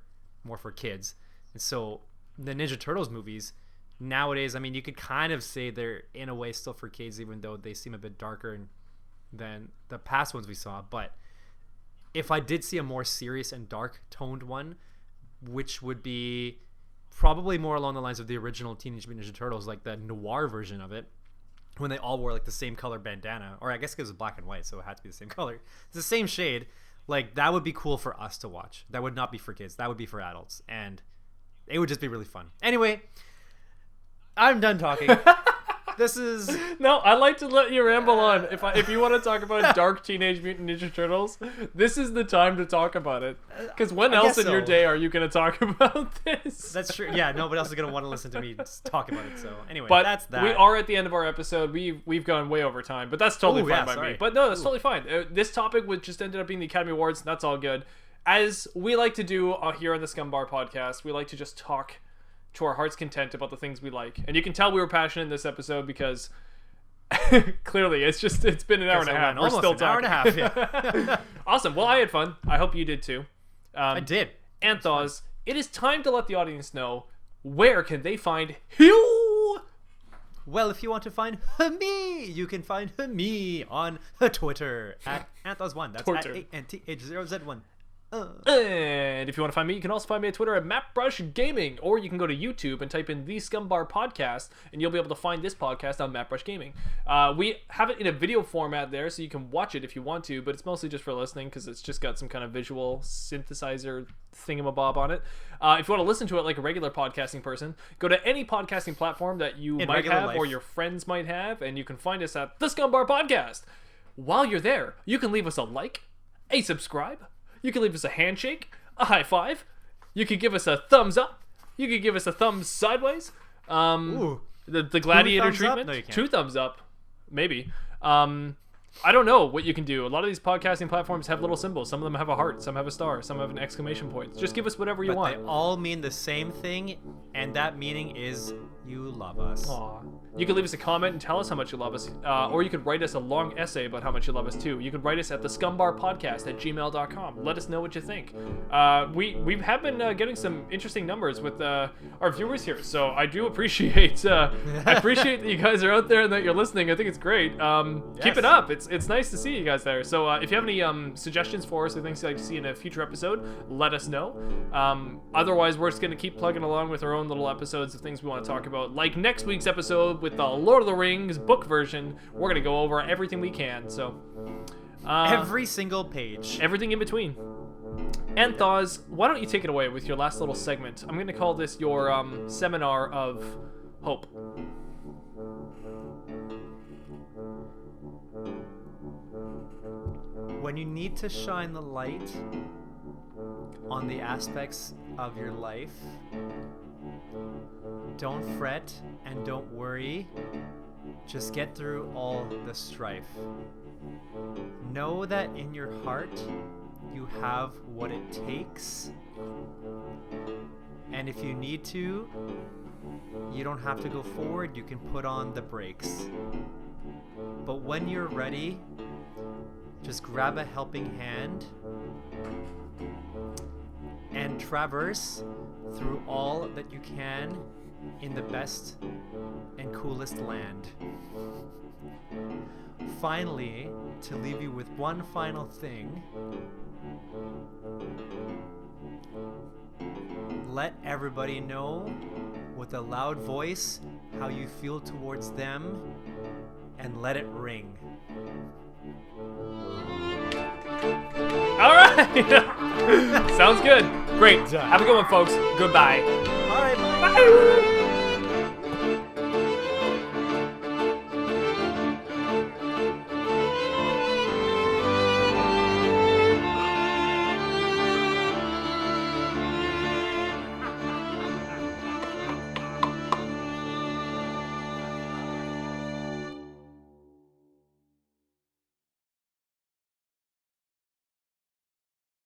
kids. And so the Ninja Turtles movies nowadays, I mean, you could kind of say they're in a way still for kids, even though they seem a bit darker than the past ones we saw. But if I did see a more serious and dark toned one, which would be probably more along the lines of the original Teenage Mutant Ninja Turtles, like the noir version of it, when they all wore like the same color bandana, or I guess it was black and white, so it had to be the same color. It's the same shade. Like, that would be cool for us to watch. That would not be for kids. That would be for adults. And it would just be really fun. Anyway, I'm done talking. This is... No, I like to let you ramble on. If you want to talk about Dark Teenage Mutant Ninja Turtles, this is the time to talk about it. Because when else in your day are you going to talk about this? That's true. Yeah, nobody else is going to want to listen to me talk about it. So anyway, but that's that. We are at the end of our episode. We've gone way over time, but that's totally fine by me. But no, that's totally fine. This topic just ended up being the Academy Awards, and that's all good. As we like to do here on the Scumm Bar podcast, we like to just talk to our heart's content about the things we like. And you can tell we were passionate in this episode because clearly it's been an hour and a half. We're still talking. An hour and a half, yeah. Awesome. Well, I had fun. I hope you did too. I did. Anth0z, it is time to let the audience know where can they find you. Well, if you want to find me, you can find me on Twitter at Anth0z1. That's Twitter. at Anth0z1. And if you want to find me, you can also find me on Twitter at Mattbrush Gaming, or you can go to YouTube and type in the Scumm Bar podcast, and you'll be able to find this podcast on Mattbrush Gaming. We have it in a video format there, so you can watch it if you want to, but it's mostly just for listening because it's just got some kind of visual synthesizer thingamabob on it. If you want to listen to it like a regular podcasting person, go to any podcasting platform that you might have or your friends might have, and you can find us at the Scumm Bar podcast. While you're there, you can leave us a like, a subscribe. You can leave us a handshake, a high five. You could give us a thumbs up. You could give us a thumbs sideways. The gladiator treatment. No, you can't. 2 thumbs up, maybe. I don't know what you can do. A lot of these podcasting platforms have little symbols. Some of them have a heart. Some have a star. Some have an exclamation point. Just give us whatever you want. They all mean the same thing, and that meaning is you love us. Aww. You can leave us a comment and tell us how much you love us, or you could write us a long essay about how much you love us too. You could write us at thescummbarpodcast@gmail.com. Let us know what you think. We have been getting some interesting numbers with our viewers here, so I do appreciate I appreciate that you guys are out there and that you're listening. I think it's great. Keep it up. It's nice to see you guys there. So if you have any suggestions for us or things you'd like to see in a future episode, let us know. Otherwise, we're just gonna keep plugging along with our own little episodes of things we want to talk about, like next week's episode with the Lord of the Rings book version. We're gonna go over everything we can. So every single page, everything in between. Anth0z, why don't you take it away with your last little segment? I'm gonna call this your seminar of hope. When you need to shine the light on the aspects of your life, don't fret and don't worry. Just get through all the strife. Know that in your heart you have what it takes. And if you need to, you don't have to go forward, you can put on the brakes. But when you're ready, just grab a helping hand and traverse through all that you can in the best and coolest land. Finally, to leave you with one final thing, let everybody know with a loud voice how you feel towards them, and let it ring. All right. Sounds good. Great. Have a good one, folks. Goodbye. All right, bye. Bye.